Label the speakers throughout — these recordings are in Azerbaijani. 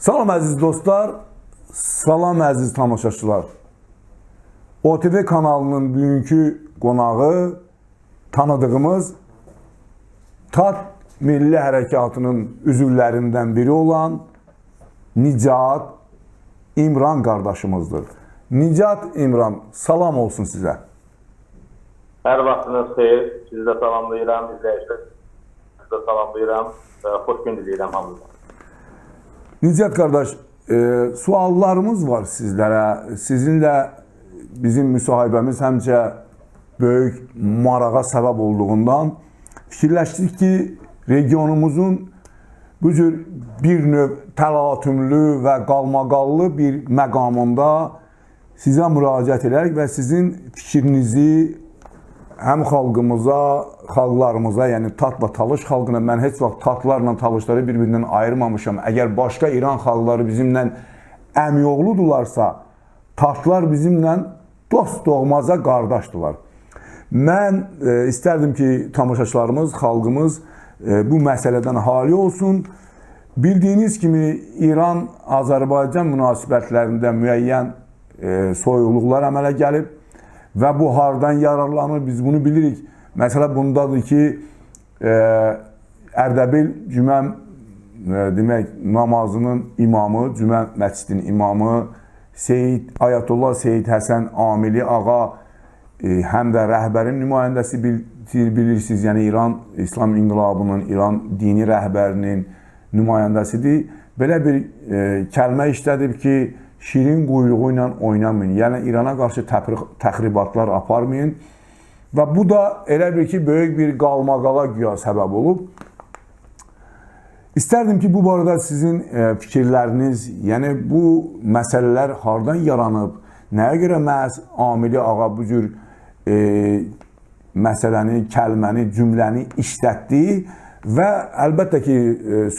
Speaker 1: Salam əziz dostlar, salam əziz tamaşaçılar. OTV kanalının bugünkü qonağı tanıdığımız TAT Milli Hərəkatının üzvlərindən biri olan Nicat İmran qardaşımızdır. Nicat İmran, salam olsun sizə.
Speaker 2: Hər vaxtınız xeyir, sizi də salamlayıram, izləyicilərinizi də salamlayıram, xoş gün diləyirəm hamınıza.
Speaker 1: Nicat qardaş, suallarımız var sizlərə. Sizinlə bizim müsahibəmiz həmcə böyük marağa səbəb olduğundan fikirləşdik ki, regionumuzun bu cür bir növ təlatümlü və qalmaqallı bir məqamında sizə müraciət edərək və sizin fikrinizi həm xalqımıza, xalqlarımıza, yəni Tat və Talış xalqına, mən heç vaxt Tatlarla Talışları bir-birindən ayırmamışam. Əgər başqa İran xalqları bizimlə əmioğludularsa, Tatlar bizimlə dost doğmaza qardaşdılar. Mən istərdim ki, tamaşaçılarımız, xalqımız bu məsələdən hali olsun. Bildiyiniz kimi İran-Azərbaycan münasibətlərində müəyyən soyuqluqlar əmələ gəlib. Və bu hardan yararlanır, biz bunu bilirik. Məsələ bundadır ki, Ərdəbil Cümə demək, namazının imamı, Cümə məscidinin imamı Ayətullah Seyid Həsən Amili ağa həm də rəhbərin nümayəndəsi bilirsiniz. Yəni İran İslam İnqilabının, İran dini rəhbərinin nümayəndəsidir. Belə bir kəlmə işlədib ki, şirin quyruğu ilə oynamayın. Yəni İrana qarşı təxribatlar aparmayın. Və bu da elə bir ki, böyük bir qalmaqala güya səbəb olub. İstərdim ki, bu barədə sizin fikirləriniz, yəni bu məsələlər hardan yaranıb, nəyə görə məhz Amili ağa bu cür məsələni, kəlməni, cümləni işlətdi və əlbəttə ki,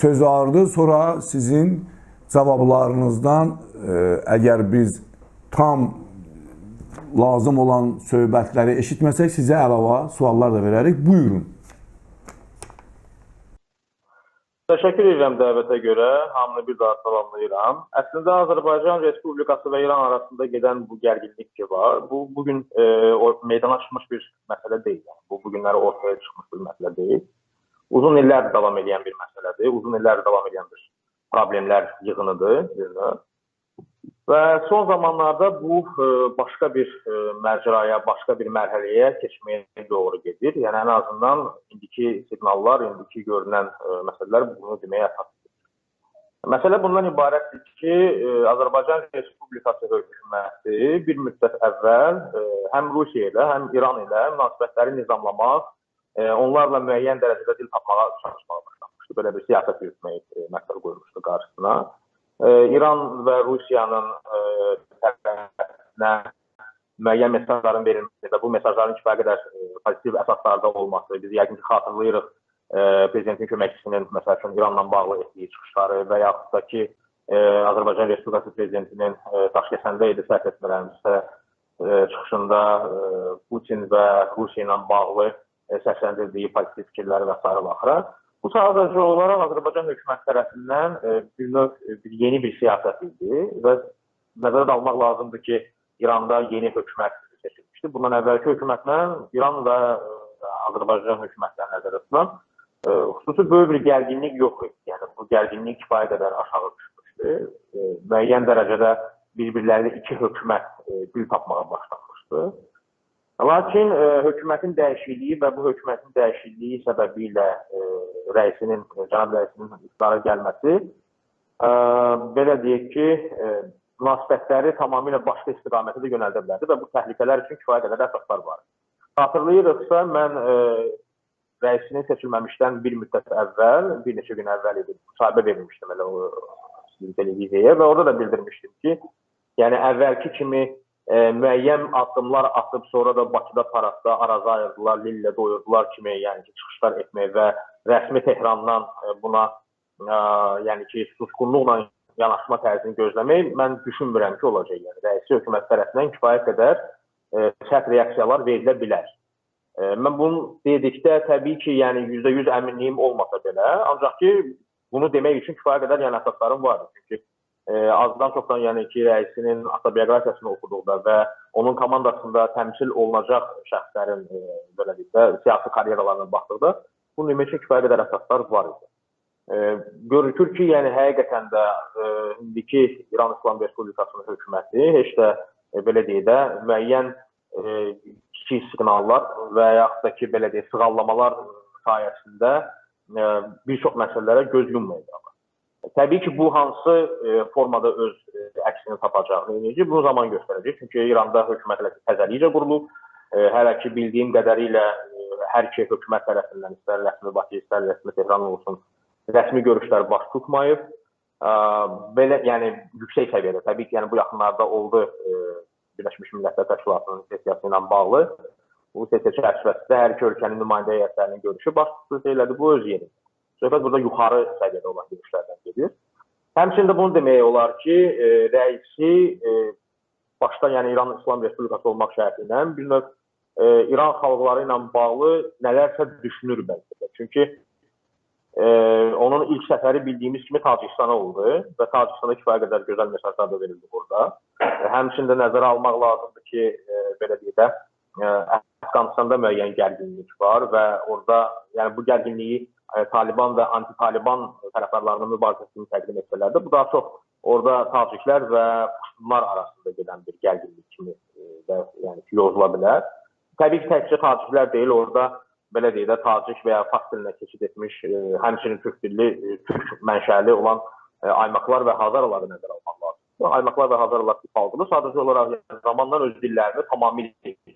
Speaker 1: söz ardı sonra sizin cavablarınızdan əgər biz tam lazım olan söhbətləri eşitməsək, sizə əlavə suallar da verərik. Buyurun.
Speaker 2: Təşəkkür edirəm dəvətə görə, hamını bir daha salamlayıram. Əslində Azərbaycan Respublikası və İran arasında gedən bu gərginlik ki var, bu bugün meydana çıxmış bir məsələ deyil. Bu bugünləri ortaya çıxmış bir məsələ deyil. Uzun illərdir davam edən bir məsələdir, uzun illərdir davam edən bir problemlər yığınıdır. Və son zamanlarda bu başqa bir məcraya, başqa bir mərhələyə keçməyə doğru gedir. Yəni ən azından indiki siqnallar, indiki görünən məsələlər bunu deməyə əsasdır. Məsələ bundan ibarətdir ki, Azərbaycan Respublikası hökuməti bir müddət əvvəl həm Rusiya ilə, həm İran ilə münasibətləri nizamlamaq, onlarla müəyyən dərəcədə dil tapmağa çalışmağa başlamışdı. Belə bir siyasət yürütməyi məqsəd qoymuşdu qarşısına. İran və Rusiyanın tərəfinə müəyyən mesajların verilməsi və bu mesajların kifayət qədər pozitiv əsaslarda olması, biz yəqin ki, xatırlayırıq prezidentin köməkçisinin məsəl üçün İranla bağlı etdiyi çıxışları və yaxud da ki, Azərbaycan Respublikası prezidentinin Daşkəsəndə idi, səhv etmirəmsə, çıxışında Putin və Rusiya ilə bağlı səsləndirdiyi pozitiv fikirləri və s. baxıraq. Bu sadəcə olaraq Azərbaycan hökuməti tərəfindən yeni bir siyasət idi və nəzərə almaq lazımdır ki, İranda yeni hökumət seçilmişdi. Bundan əvvəlki hökumətlə İran və Azərbaycan hökumətləri nəzərə tutulan xüsusi böyük bir gərginlik yox idi. Yəni bu gərginlik kifayət qədər aşağı düşmüşdü. Müəyyən dərəcədə bir-birlərinə iki hökumət dil tapmağa başlamışdı. Lakin hökumətin dəyişikliyi və bu hökumətin dəyişikliyi səbəbilə cənab rəisinin iqtidara gəlməsi belə deyək ki, münasibətləri tamamilə başqa istiqamətə də yönəldə bilərdi və bu təhlükələr üçün kifayət qədər əsaslar var. Xatırlayırıqsa, mən rəisinin seçilməmişdən bir müddət əvvəl, bir neçə gün əvvəl müsahibə vermişdim elə o televiziyaya və orada da bildirmişdim ki, yəni əvvəlki kimi müəyyən addımlar atıb, sonra da Bakıda, Tarazda araza ayırdılar, Lillə doyurdular kimi, yəni ki, çıxışlar etmək və rəsmi Tehrandan buna, yəni ki, susqunluqla yanaşma tərzini gözləmək, mən düşünmürəm ki, olacaq. Yəni, rəisi hökumət tərəfindən kifayət qədər sərt reaksiyalar verilə bilər. Mən bunu dedikdə, təbii ki, yəni %100 əminliyim olmasa belə, ancaq ki, bunu demək üçün kifayət qədər yəni əsaslarım vardır. Çünki azdan çoxdan yəni ki, rəisinin avtobioqrafiyasını oxuduqda və onun komandasında təmsil olunacaq şəxslərin belə deyək də siyasi karyeralarına baxdıqda bunun ümumiyyətlə kifayət qədər əsaslar var idi. Görülür ki, yəni həqiqətən də indiki İran İslam Respublikasının hökuməti heç də belə deyək də müəyyən kiçik siqnallar və yaxud da ki, belə deyək, sığallamalar sayəsində bir çox məsələlərə göz yummayacaq. Təbii ki, bu hansı formada öz əksini tapacağını bu zaman göstərəcək. Çünki İranda hökumət təzəlikcə qurulub. Hələ ki, bildiyim qədərilə hər iki hökumət tərəfindən istər rəsmi Bakı, istər rəsmi Tehran olsun, rəsmi görüşlər baş tutmayıb. Belə, yəni yüksək səviyyədə, təbii ki, yəni bu yaxınlarda oldu Birləşmiş Millətlər Təşkilatının sessiyası ilə bağlı. Bu sessiya çərçivəsində hər iki ölkənin nümayəndə heyətlərinin görüşü baş tutdu, bu öz yerində. Söhbət burada yuxarı səviyyədə olan görüşlərdən gedir. Həmçinin də bunu demək olar ki, rəisi başda yəni İran İslam Respublikası olmaq şərti ilə bir növ İran xalqları ilə bağlı nələrsə düşünür bəlkə də. Çünki onun ilk səfəri bildiyimiz kimi Tacikistana oldu və Tacikistanda kifayət qədər gözəl mesajlar da verildi burada. Həmçinin də nəzərə almaq lazımdır ki, belə deyək də, Əfqanistanda müəyyən gərginlik var və orada yəni bu gərginliyi Taliban və anti-Taliban tərəfdarlarının mübarizəsi kimi təqdim etsələr də, bu daha çox orada taciklər və puştunlar arasında gedən bir gərginlik kimi də yəni yozula bilər. Təbii ki, təkcə taciklər deyil, orada belə deyək də tacik və ya fars dilinə keçid etmiş, həmçinin türk dilli, türk mənşəli olan aymaqlar və hazaraları nəzərə almaq lazımdır. Aymaqlar və hazaralar xalqını sadəcə olaraq zamandan öz dillərini tamamilə deyil.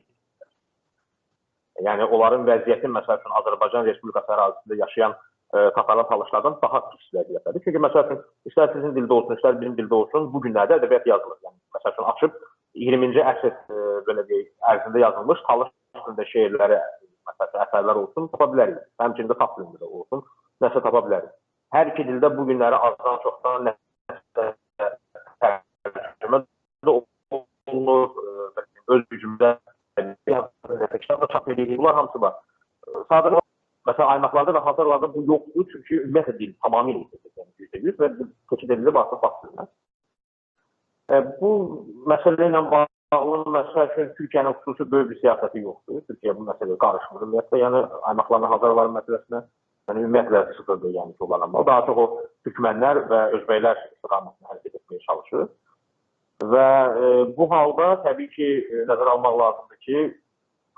Speaker 2: Yəni, onların vəziyyəti, məsəl üçün, Azərbaycan Respublikası ərazisində yaşayan Tatarlar, Talışlardan daha pis vəziyyətlədir. Çünki, məsəl üçün, istər sizin dildə olsun, istər bizim dildə olsun, bu günlərdə ədəbiyyat yazılır. Yəni, məsəl üçün, açıb 20-ci əsr belə deyək, ərzində yazılmış Talış dilində şeirləri, məsəl üçün, əsərlər olsun, tapa bilərik. Həmçində Fars dilində olsun, nəsə tapa bilərik. Hər iki dildə bu günləri azdan çoxdan nəsə tərcümə olunur, öz gücümüzdə bunlar hamısı var. Sadəcə, məsələn, aymaqlarda və hazırlarda bu yoxdur, çünki ümumiyyətlə dil tamamilə %100 və keçid edilir artıq baxsınlar. Bu məsələ ilə bağlı, məsəl üçün, Türkiyənin xüsusi böyük bir siyasəti yoxdur. Türkiyə bu məsələyə qarışmır. Ümumiyyətlə, yəni aymaqların hazırların məsələsinə ümumiyyətlə sıfırdır, yəni ki, olan. Daha çox o türkmənlər və özbəklər istiqamətini hərəkət etməyə çalışır. Və bu halda təbii ki, nəzərə almaq lazımdır ki,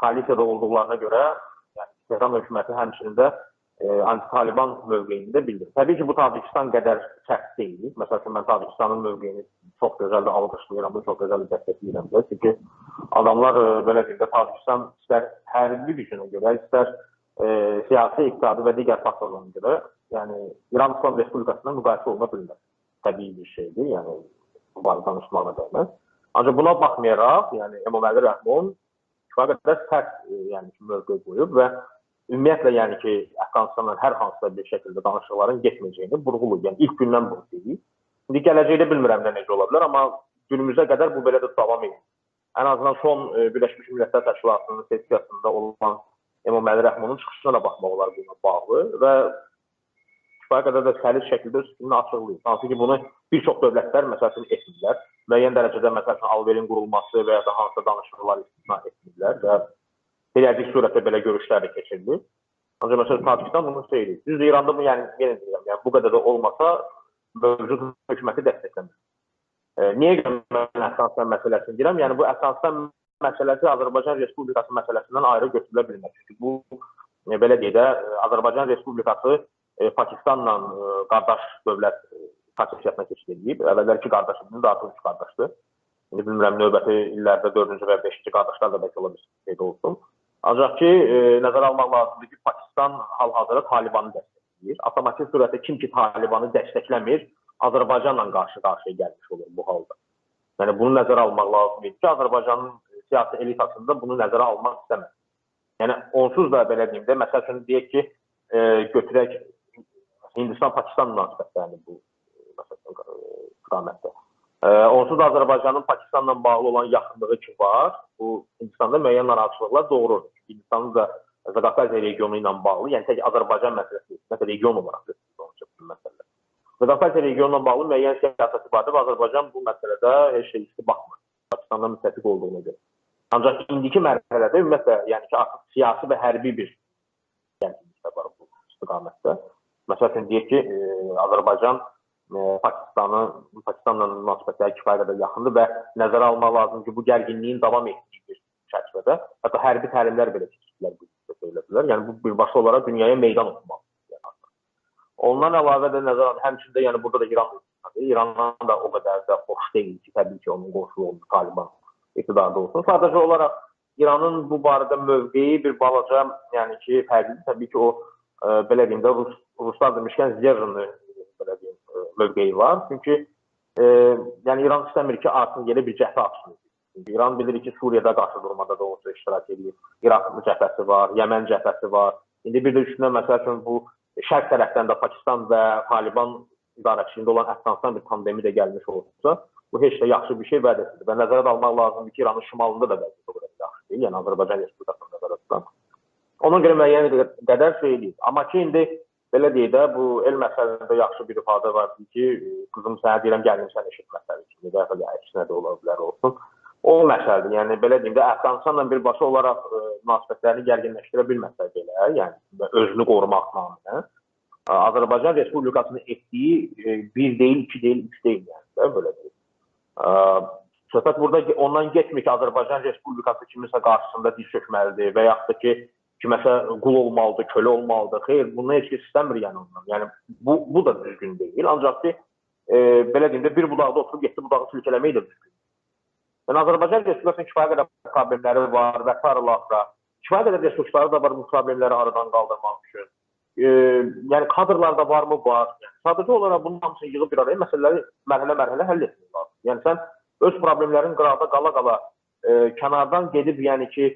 Speaker 2: koalisiyada olduqlarına görə yəni, Tehran hökuməti həmçinin anti-Taliban mövqeyini də bildirir. Təbii ki, bu Tacikistan qədər sərt deyil. Məsəl üçün, mən Tacikistanın mövqeyini çox gözəl də alqışlayıram, bunu çox gözəl də dəstəkləyirəm. Çünki adamlar, belə deyək də, Tacikistan istər hərbi gücünə görə, istər siyasi, iqtisadi və digər faktorlarına görə, yəni İran İslam Respublikasından müqayisə oluna bilmir. Təbii bir şeydir, yəni bu barədə danışmağına dəyməz. Ancaq buna baxmayaraq, yəni Emomali Rəhmon kifayət qədər sərt yəni mövqe qoyub və ümumiyyətlə yəni ki, Əfqanistanla hər hansısa bir şəkildə danışıqların getməyəcəyini vurğulayıb. Yəni ilk gündən bunu deyib. İndi gələcəkdə bilmirəm nə necə ola bilər, amma günümüzə qədər bu belə də davam edir. Ən azından son Birləşmiş Millətlər Təşkilatının sessiyasında olan Emomali Rəhmonun çıxışına da baxmaq olar bununla bağlı və kifayət qədər də səlis şəkildə öz fikrini açıqlayır. Hansı ki, bunu bir çox dövlətlər məsəl üçün etmirlər. Müəyyən dərəcədə məsəl üçün alverin qurulması və ya da hansısa danışıqlar istisna etmirlər və periyodik surətdə belə görüşlər də keçirilir. Ancaq məsələn Tacikistan bunu söyləyir. Düzdür, İranda bu yəni yenə deyirəm, yəni bu qədər də olmasa mövcud hökuməti dəstəkləmir. Niyə görə mən Əfqanistan məsələsini deyirəm? Yəni bu Əfqanistan məsələsi Azərbaycan Respublikası məsələsindən ayrı götürülə bilməz. Çünki bu belə deyək də Azərbaycan Respublikası Pakistanla qardaş dövlət konstitusiyasinə keçid edib. Əvvəllər iki qardaş idi, daha sonra üç qardaşdır. İndi bilmirəm, növbəti illərdə 4-cü və 5-ci qardaşlar da bəlkə ola bir şeydə olsun. Ancaq ki, nəzərə almaq lazımdır ki, Pakistan hal-hazırda Talibanı dəstəkləyir. Avtomatik surətdə kim ki Talibanı dəstəkləmir, Azərbaycanla qarşı-qarşıya gəlmiş olur bu halda. Yəni bunu nəzərə almaq lazımdır ki, Azərbaycanın siyasi elitasında bunu nəzərə almaq istəmir. Yəni onsuz da belə deyim də, məsəl üçün deyək ki, götürək Hindistan-Pakistan münasibətlərini bu istiqamətdə. Onsuz da Azərbaycanın Pakistanla bağlı olan yaxınlığı ki var, bu Hindistanda müəyyən narahatçılıqlar doğurur. Hindistanın da Zaqafqaziya regionu ilə bağlı, yəni tək Azərbaycan məsələsi, məsələn region olaraq götürülür məsələlər. müdafiə regionla bağlı müəyyən siyasəti vardır və Azərbaycan bu məsələdə heç şey üstü baxmır. Pakistandan müttəfiq olduğuna görə. Ancaq indiki mərhələdə ümumiyyətlə, yəni ki, artıq siyasi və hərbi bir gərginlik var bu istiqamətdə. Məsələn, deyək ki, Azərbaycan Pakistanla münasibətləri kifayət qədər yaxındır və nəzərə almaq lazım ki, bu gərginliyin davam etdiyi bir çərçivədə, hətta hərbi təlimlər belə keçirdilər, bu söylədilər. Yəni bu birbaşa olaraq dünyaya meydan oxumaq. Ondan əlavə də nəzərə alınır, həmçində yəni burada da İrandan da o qədər də xoş deyil ki, təbii ki, onun qonşu olmuş Taliban iqtidarda olsun. Sadəcə olaraq İranın bu barədə mövqeyi bir balaca, yəni ki, fərqlidir. Təbii ki, o belə deyim də Ruslar demişkən Zerjinli belə deyim mövqeyi var. Çünki yəni İran istəmir ki, artıq yerə bir cəhdə açsın. İran bilir ki, Suriyada qarşı durmada da olsa iştirak edir. İraq cəbhəsi var, Yəmən cəbhəsi var. İndi bir də üstünə məsəl üçün bu şərq tərəfdən də Pakistan və Taliban idarəçiliyində olan Əfqanistan bir tandemi də gəlmiş olsa, bu heç də yaxşı bir şey vəd edilir. Və nəzərə almaq lazımdır ki, İranın şimalında da vəziyyət o qədər yaxşı deyil, yəni Azərbaycan Respublikasının nəzərə tutan. Ona görə müəyyən qədər şey eləyir. Amma ki, indi belə deyək də, bu el məsələsində yaxşı bir ifadə var ki, qızım sənə deyirəm, gəlin sən eşit məsələ kimi, və ya əksinə də ola bilər olsun. O məsələdir, yəni belə deyim də, Əfqanistanla birbaşa olaraq münasibətlərini gərginləşdirə bilməsə belə, yəni özünü qorumaq naminə, Azərbaycan Respublikasının etdiyi bir deyil, iki deyil, üç deyil, yəni belə deyil. Söhbət burada ondan getmir ki, Azərbaycan Respublikası kimisə qarşısında diz çökməlidir və yaxud da ki, kiməsə qul olmalıdır, kölə olmalıdır. Xeyr, bunu heç kəs istəmir yəni ondan. Yəni bu da düzgün deyil. Ancaq ki, belə deyim də, bir budaqda oturub 7 budağı silkələmək də düzgün. Yəni Azərbaycan Respublikasının kifayət qədər problemləri var və sarılarsa, kifayət qədər resursları da var bu problemləri aradan qaldırmaq üçün. Yəni kadrlar da var mı? Var. Yəni, sadəcə olaraq bunun hamısını yığıb bir araya məsələləri mərhələ-mərhələ həll etmək lazım. Yəni sən öz problemlərin qıraqda qala-qala kənardan gedib, yəni ki,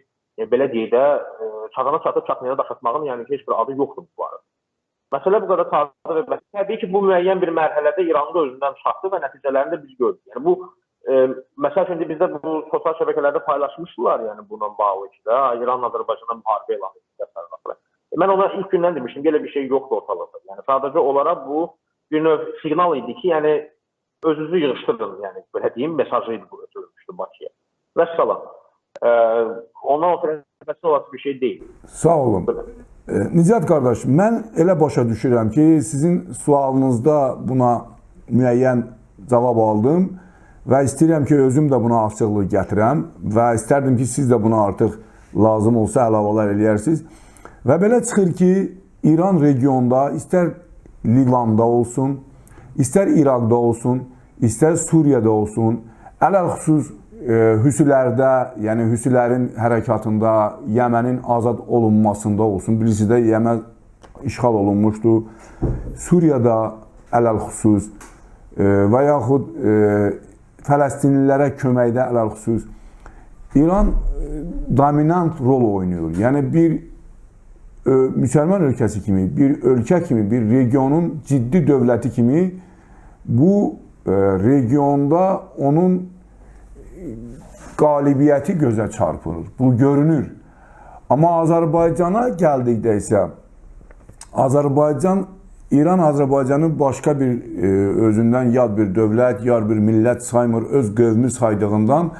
Speaker 2: belə deyək də, çağına çatıb çatmayana daşatmağın yəni ki, heç bir adı yoxdur bu arada. Məsələ bu qədər sadə və təbii ki, bu müəyyən bir mərhələdə İranın özündən çıxdı və nəticələrini də biz gördük. Yəni bu məsəl üçün bizdə bu sosial şəbəkələrdə paylaşmışdılar, yəni bununla bağlı ki, İran Azərbaycana müharibə elan etdi. Mən ona ilk gündən demişdim, belə bir şey yoxdur ortalıqda. Yəni sadəcə olaraq bu bir növ siqnal idi ki, yəni özünüzü yığışdırın, yəni belə deyim, mesajı idi bu ötürülmüşdü Bakıya. Vəssalam. Ondan ötürülməsi olası bir şey deyil.
Speaker 1: Sağ olun. Nicat qardaş, mən elə başa düşürəm ki, sizin sualınızda buna müəyyən cavab aldım və istəyirəm ki, özüm də buna açıqlıq gətirəm və istərdim ki, siz də buna artıq lazım olsa əlavələr eləyərsiniz. Və belə çıxır ki, İran regionda istər Livanda olsun, istər İraqda olsun, istər Suriyada olsun, ələl-xüsus Hüsilərdə, yəni Hüsilərin hərəkatında, Yəmənin azad olunmasında olsun. Bilirsiniz də, Yəmən işğal olunmuşdu. Suriyada ələl-xüsus və yaxud Fələstinlilərə köməkdə ələl-xüsus İran dominant rol oynayır. Yəni bir müsəlman ölkəsi kimi, bir ölkə kimi, bir regionun ciddi dövləti kimi bu regionda onun qalibiyyəti gözə çarpılır. Bu görünür. Amma Azərbaycana gəldikdə isə İran Azərbaycanı başqa bir özündən yad bir dövlət, yad bir millət saymır, öz qövmü saydığından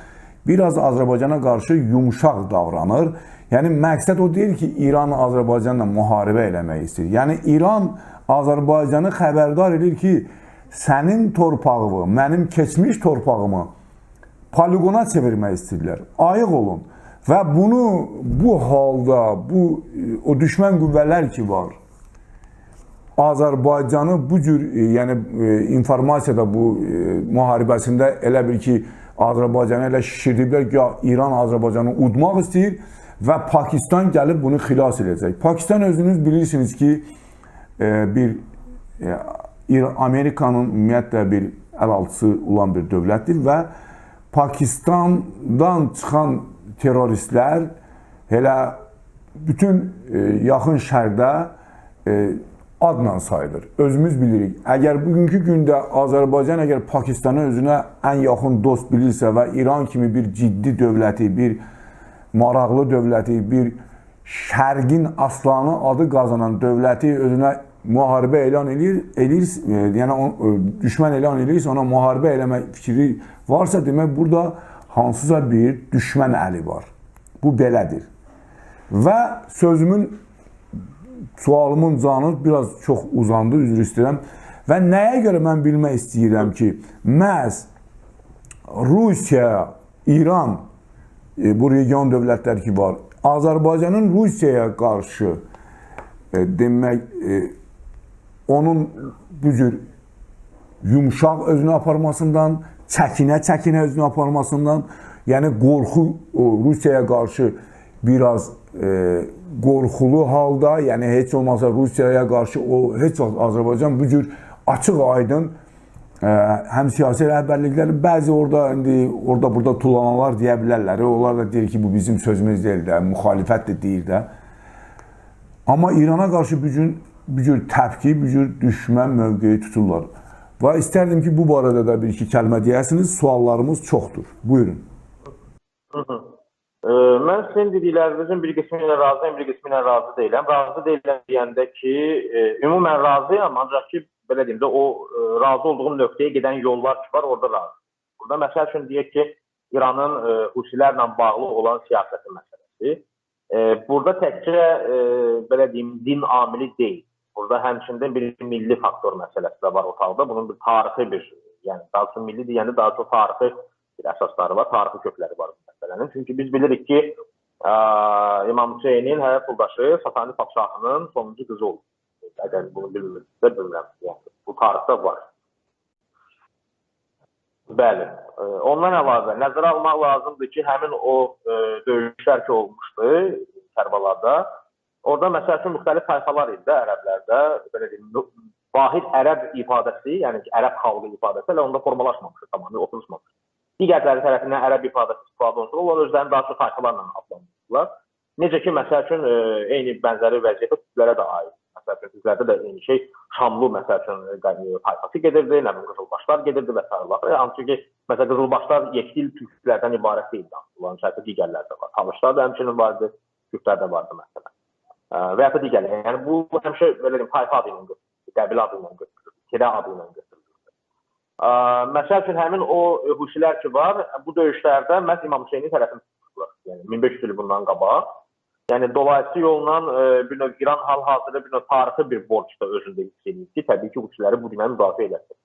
Speaker 1: biraz Azərbaycana qarşı yumuşaq davranır. Yəni məqsəd o deyil ki, İran Azərbaycanla müharibə eləmək istəyir. Yəni İran Azərbaycanı xəbərdar edir ki, sənin torpağımı, mənim keçmiş torpağımı poligona çevirmək istəyirlər. Ayıq olun. Və bunu bu halda, o düşmən qüvvələr ki var, Azərbaycanı bu cür, yəni informasiyada bu müharibəsində elə bir ki, Azərbaycanı elə şişirdiblər ki, İran Azərbaycanı udmaq istəyir və Pakistan gəlib bunu xilas edəcək. Pakistan özünüz bilirsiniz ki, Amerikanın ümumiyyətlə bir əlaltısı olan bir dövlətdir və Pakistandan çıxan teröristlər elə bütün yaxın şərqdə adla sayılır. Özümüz bilirik. Əgər bugünkü gündə Azərbaycan əgər Pakistanı özünə ən yaxın dost bilirsə və İran kimi bir ciddi dövləti, bir maraqlı dövləti, bir şərqin aslanı adı qazanan dövləti özünə müharibə elan edir, yəni düşmən elan edirsə, ona müharibə eləmə fikri varsa, demək burada hansısa bir düşmən əli var. Bu belədir. Və sualımın canı biraz çox uzandı, üzr istəyirəm. Və nəyə görə mən bilmək istəyirəm ki, məhz Rusiya, İran, bu region dövlətlər ki var, Azərbaycanın Rusiyaya qarşı demək, onun bu cür yumşaq özünü aparmasından, çəkinə özünü aparmasından, yəni qorxu Rusiyaya qarşı biraz qorxulu halda, yəni heç olmasa Rusiyaya qarşı heç vaxt Azərbaycan bu cür açıq aydın həm siyasi rəhbərlikləri, bəzi orada burada tullanalar deyə bilərlər. Onlar da deyir ki, bu bizim sözümüz deyil də, müxalifət də deyir də. Amma İrana qarşı bu cür təpki, bu cür düşmən mövqeyi tuturlar. Və istərdim ki, bu barədə də bir-iki kəlmə deyəsiniz. Suallarımız çoxdur. Buyurun.
Speaker 2: Mən sizin dediklərinizin bir qismi ilə razıyam, bir qismi ilə razı deyiləm. Razı deyiləm deyəndə ki, ümumən razıyam, ancaq ki, belə deyim də, o razı olduğum nöqtəyə gedən yollar ki var, orada razı. Burada məsəl üçün deyək ki, İranın Husilərlə bağlı olan siyasəti məsələsi. Burada təkcə, belə deyim, din amili deyil. Burada həmçində bir milli faktor məsələsi də var otaqda. Bunun bir tarixi yəni daha çox milli deyəndə daha çox tarixi bir əsasları var, tarixi kökləri var bu məsələnin. Çünki biz bilirik ki, İmam Hüseynin həyat yoldaşı Sasani padşahının sonuncu qızı oldu. Əgər bunu bilmirsə, bilmirəm. Yəni, bu tarixdə var. Bəli. Ondan əlavə, nəzərə almaq lazımdır ki, həmin o döyüşlər ki olmuşdu Kərbalada, orada məsəl üçün müxtəlif tayfalar idi ərəblərdə, belə deyim, vahid ərəb ifadəsi, yəni ki, ərəb xalqı ifadəsi elə onda formalaşmamışdı, tamamilə oturuşmamışdı. Digərləri tərəfindən ərəb ifadəsi istifadə olunur, onlar özlərini daha çox tayfalarla adlandırırlar. Necə ki, məsəl üçün, eyni bənzəri vəziyyətə türklərə də aid. Məsəl üçün, türklərdə də eyni şey, Şamlı, məsəl üçün, tayfası gedirdi, nə bilim, Qızılbaşlar gedirdi və s. Hansı ki, məsələn, Qızılbaşlar yekdil türklərdən ibarət deyildi. Bunların içərisində digərlər də var. Talışlar da həmçinin vardı, türklər də vardı, məsələn. Və ya da digərlər. Yəni, bu həmişə, belə deyim, tayfa adı ilə götürülür, qəbilə adı ilə götürülür, kirə adı ilə götürülür. Məsəl üçün, həmin o Husilər ki var, bu döyüşlərdə məhz İmam Hüseynin tərəfini tutulur. Yəni, 1500 il bundan qabaq. Yəni, dolayısıyla yolla bir növ İran hal-hazırda bir növ tarixi bir borc da özündə hiss edir ki, təbii ki, Husiləri bu dinə müdafiə edəcək.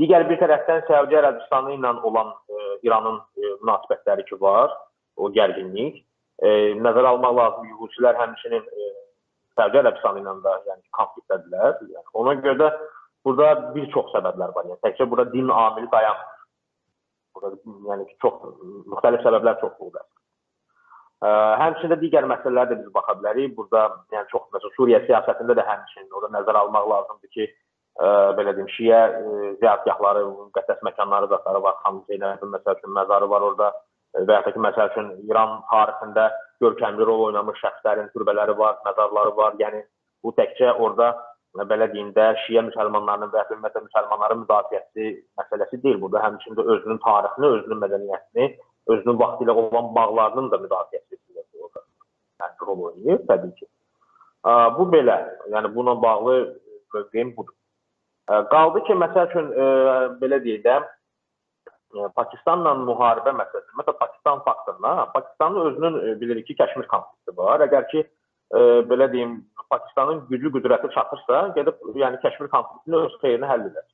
Speaker 2: Digər bir tərəfdən Səudiyyə Ərəbistanı ilə olan İranın münasibətləri ki var, o gərginlik. Nəzərə almaq lazım ki, Husilər həmçinin Səudiyyə Ərəbistanı ilə də konfliktdədirlər. Ona görə də burada bir çox səbəblər var. Yəni, təkcə burada din amili dayanmır. Burada çox müxtəlif səbəblər çoxluqdur. Həmçində digər məsələlərə də biz baxa bilərik. Burada yəni çox məsələn Suriya siyasətində də həmçinin orada nəzərə almaq lazımdır ki, belə deyim, Şiə ziyarətgahları, müqəddəs məkanları da var. Xanım Zeynəbin məsəl üçün məzarı var orada və ya da ki, məsəl üçün İran tarixində görkəmli rol oynamış şəxslərin türbələri var, məzarları var. Yəni bu təkcə orada belə deyim də Şiə müsəlmanlarının və ya ümumiyyətlə müsəlmanların müdafiəsi məsələsi deyil. Burada həmçində özünün tarixini, özünün mədəniyyətini, özünün vaxtı ilə olan bağlarının da müdafiəsi rol oynayır, təbii ki. Bu belə, yəni buna bağlı mövqeyim budur. Qaldı ki, məsəl üçün, belə deyək də, Pakistanla müharibə məsələsi, məsələn, Pakistan faktoruna, Pakistanın özünün bilirik ki, Kəşmir konflikti var. Əgər ki, belə deyim, Pakistanın güclü qüdrəti çatırsa, gedib, yəni Kəşmir konfliktini öz xeyrini həll edər.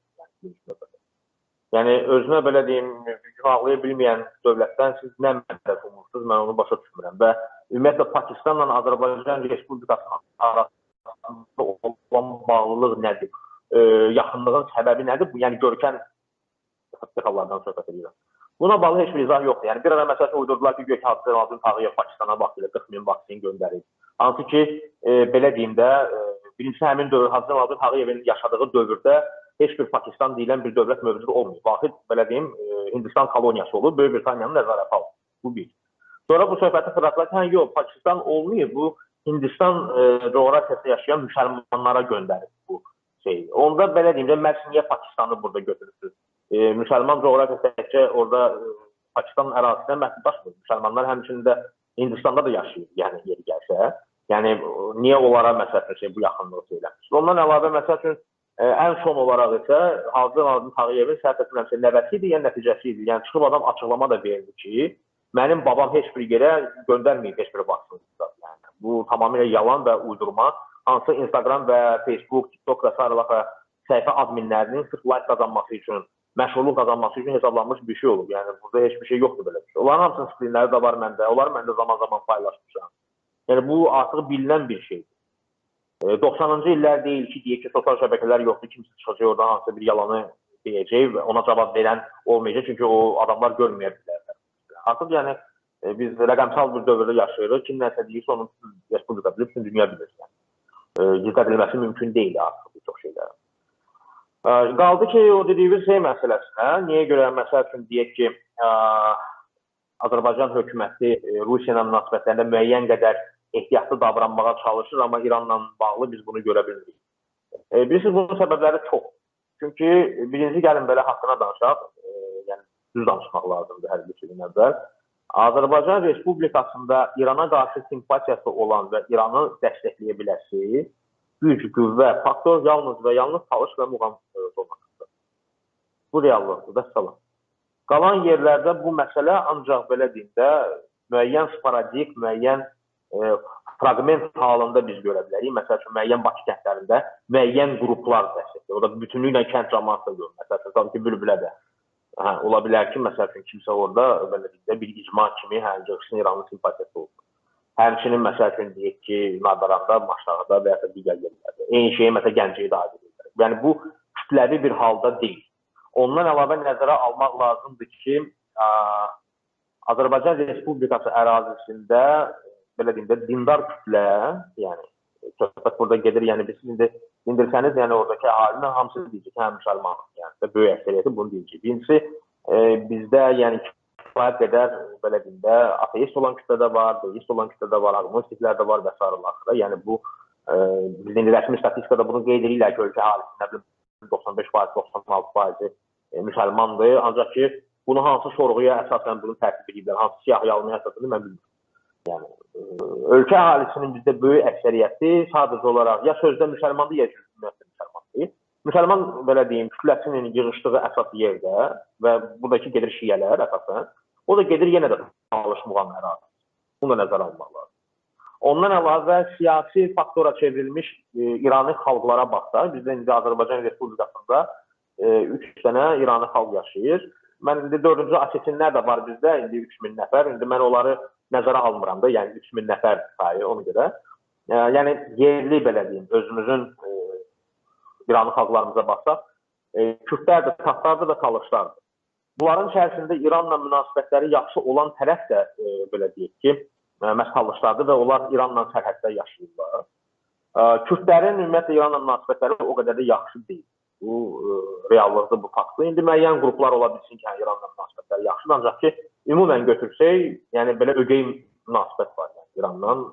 Speaker 2: Yəni, özünə belə deyim, gücünü ağlaya bilməyən dövlətdən siz nə məqsəd umursunuz, mən onu başa düşmürəm. Və ümumiyyətlə, Pakistanla Azərbaycan Respublikasının arasında olan bağlılıq nədir? Yaxınlığın səbəbi nədir? Yəni, görkən xallardan söhbət edirəm. Buna bağlı heç bir izah yoxdur. Yəni, bir ara məsələn uydurdular ki, Gök Hacı Tağıyev Pakistana vaxtilə 40 min vaksin göndərir. Hansı ki, belə deyim də, birincisi həmin dövr, Hacı Tağıyevin yaşadığı dövrdə heç bir Pakistan deyilən bir dövlət mövcud olmuyor. Vahid, belə deyim, Hindistan koloniyası olur, Böyük Britaniyanın nəzarəti alır. Bu bir. Sonra bu söhbəti fırlatlar, yox, Pakistan olmuyor, bu Hindistan coğrafiyasında yaşayan müsəlmanlara göndərir bu şeyi. Onda belə deyim də, məhz niyə Pakistanı burada götürürsünüz? Müsəlman coğrafiyası təkcə orada Pakistan ərazisindən məhdudlaşmır. Müsəlmanlar həmçində Hindistanda da yaşayır, yəni yeri gəlsə. Yəni, niyə onlara məsələn bu yaxınlığı söyləmiş? Ondan əlavə, məsəl üçün, ən son olaraq isə Nazim Tağıyevin səhv etmirəmsə nəvəsi idi, yəni nəticəsi idi. Yəni çıxıb adam açıqlama da verdi ki, mənim babam heç bir yerə göndərməyib heç bir vaxtında. Yəni, bu tamamilə yalan və uydurma. Hansı Instagram və Facebook, TikTok və s. səhifə adminlərinin sırf like qazanması üçün, məşğulluq qazanması üçün hesablanmış bir şey olub. Yəni, burada heç bir şey yoxdur belə bir şey. Onların hamısının skrinləri də var məndə, onları mən də zaman-zaman paylaşmışam. Yəni, bu artıq bilinən bir şeydir. 90-cı illər deyil ki, deyək ki, sosial şəbəkələr yoxdur, kimsə çıxacaq oradan hansısa bir yalanı deyəcək və ona cavab verən olmayacaq, çünki o adamlar görməyə bilərlər. Artıq yəni, biz rəqəmsal bir dövrdə yaşayırıq, kim nəsə deyirsə, onun Respublika bilir, bütün dünya bilir. Gizlədilməsi mümkün deyil artıq bir çox şeylər. Qaldı ki, o dediyimiz şey məsələsinə, niyə görə, məsəl üçün deyək ki, Azərbaycan hökuməti Rusiya ilə münasibətlərində müəyyən qədər ehtiyatlı davranmağa çalışır, amma İranla bağlı biz bunu görə bilmirik. Bilirsiniz, bunun səbəbləri çox. Çünki birinci gəlin belə haqqına danışaq, yəni düz danışmaq lazımdır hər bir şeyin əvvəl. Azərbaycan Respublikasında İrana qarşı simpatiyası olan və İranı dəstəkləyə biləsi güc, qüvvə, faktor yalnız və yalnız Talış və Muğam zonasıdır. Bu reallıqdır da salam. Qalan yerlərdə bu məsələ ancaq belə deyim də müəyyən sporadik, müəyyən fragment halında biz görə bilərik. Məsəl üçün, müəyyən Bakı kəndlərində müəyyən qruplar dəstəkdir. O da bütünlüklə kənd cəmaatı da görür. Məsəl üçün, tabii ki, Bülbülə də ola bilər ki, məsəl üçün, kimsə orada belə deyək, bir icma kimi gəlsin İranın simpatiyası olsun. Həmçinin, məsəl üçün, deyək ki, Nadaranda, Maşdağda və ya da digər yerlərdə. Eyni şeyi, məsəl Gəncəyə də aid edirlər. Yəni, bu kütləvi bir halda deyil. Ondan əlavə nəzərə almaq lazımdır ki, Azərbaycan Respublikası ərazisində belə deyim də, dindar kütlə, yəni, söhbət burada gedir, yəni, biz dindirsəniz, yəni, oradakı əhalinin hamısı deyəcək, həm müsəlman, yəni, böyük əksəriyyəti bunu deyəcək. Birincisi, bizdə, yəni, kifayət qədər, belə deyim də, ateist olan kütlə də var, deist olan kütlə də var, agnostiklər də var və s. Yəni, bu, bildiğin rəsmi statistikada bunu qeyd edirlər ki, ölkə əhalisi 95%, 96% müsəlmandır, ancaq ki, bunu hansı sorğuya əsasən bunu tərtib edirlər, hansı siyahıyalmaya əsasən mən bilmirəm. Yəni, ölkə əhalisinin bizdə böyük əksəriyyəti sadəcə olaraq ya sözdə müsəlmandır, ya ümumiyyətlə müsəlmandır. Müsəlman, belə deyim, kütləsinin yığışdığı əsas yerdə və buradakı gedir şiyələr əsasən, o da gedir yenə də Talış Muğam ərazisi. Bunu da nəzərə almaq lazım. Ondan əlavə siyasi faktora çevrilmiş İrani xalqlara baxsaq, bizdə indi Azərbaycan Respublikasında 3 dənə İrani xalq yaşayır. Mən indi 4-cü asetinlər də var bizdə, indi 3000 nəfər. İndi mən onları nəzərə almıram da, yəni 3000 nəfər sayı ona görə. Yəni yerli belə deyim, özümüzün İranlı xalqlarımıza baxsaq, Kürdlərdir, Tatardır və Talışlardır. Bunların içərisində İranla münasibətləri yaxşı olan tərəf də belə deyək ki, məhz Talışlardır və onlar İranla sərhəddə yaşayırlar. Kürdlərin ümumiyyətlə İranla münasibətləri o qədər də yaxşı deyil. Bu reallıqdır, bu faktdır. İndi müəyyən qruplar ola bilsin ki, İranla münasibətləri yaxşıdır, ancaq ki, ümumən götürsək, yəni belə ögey münasibət var, yəni İrandan,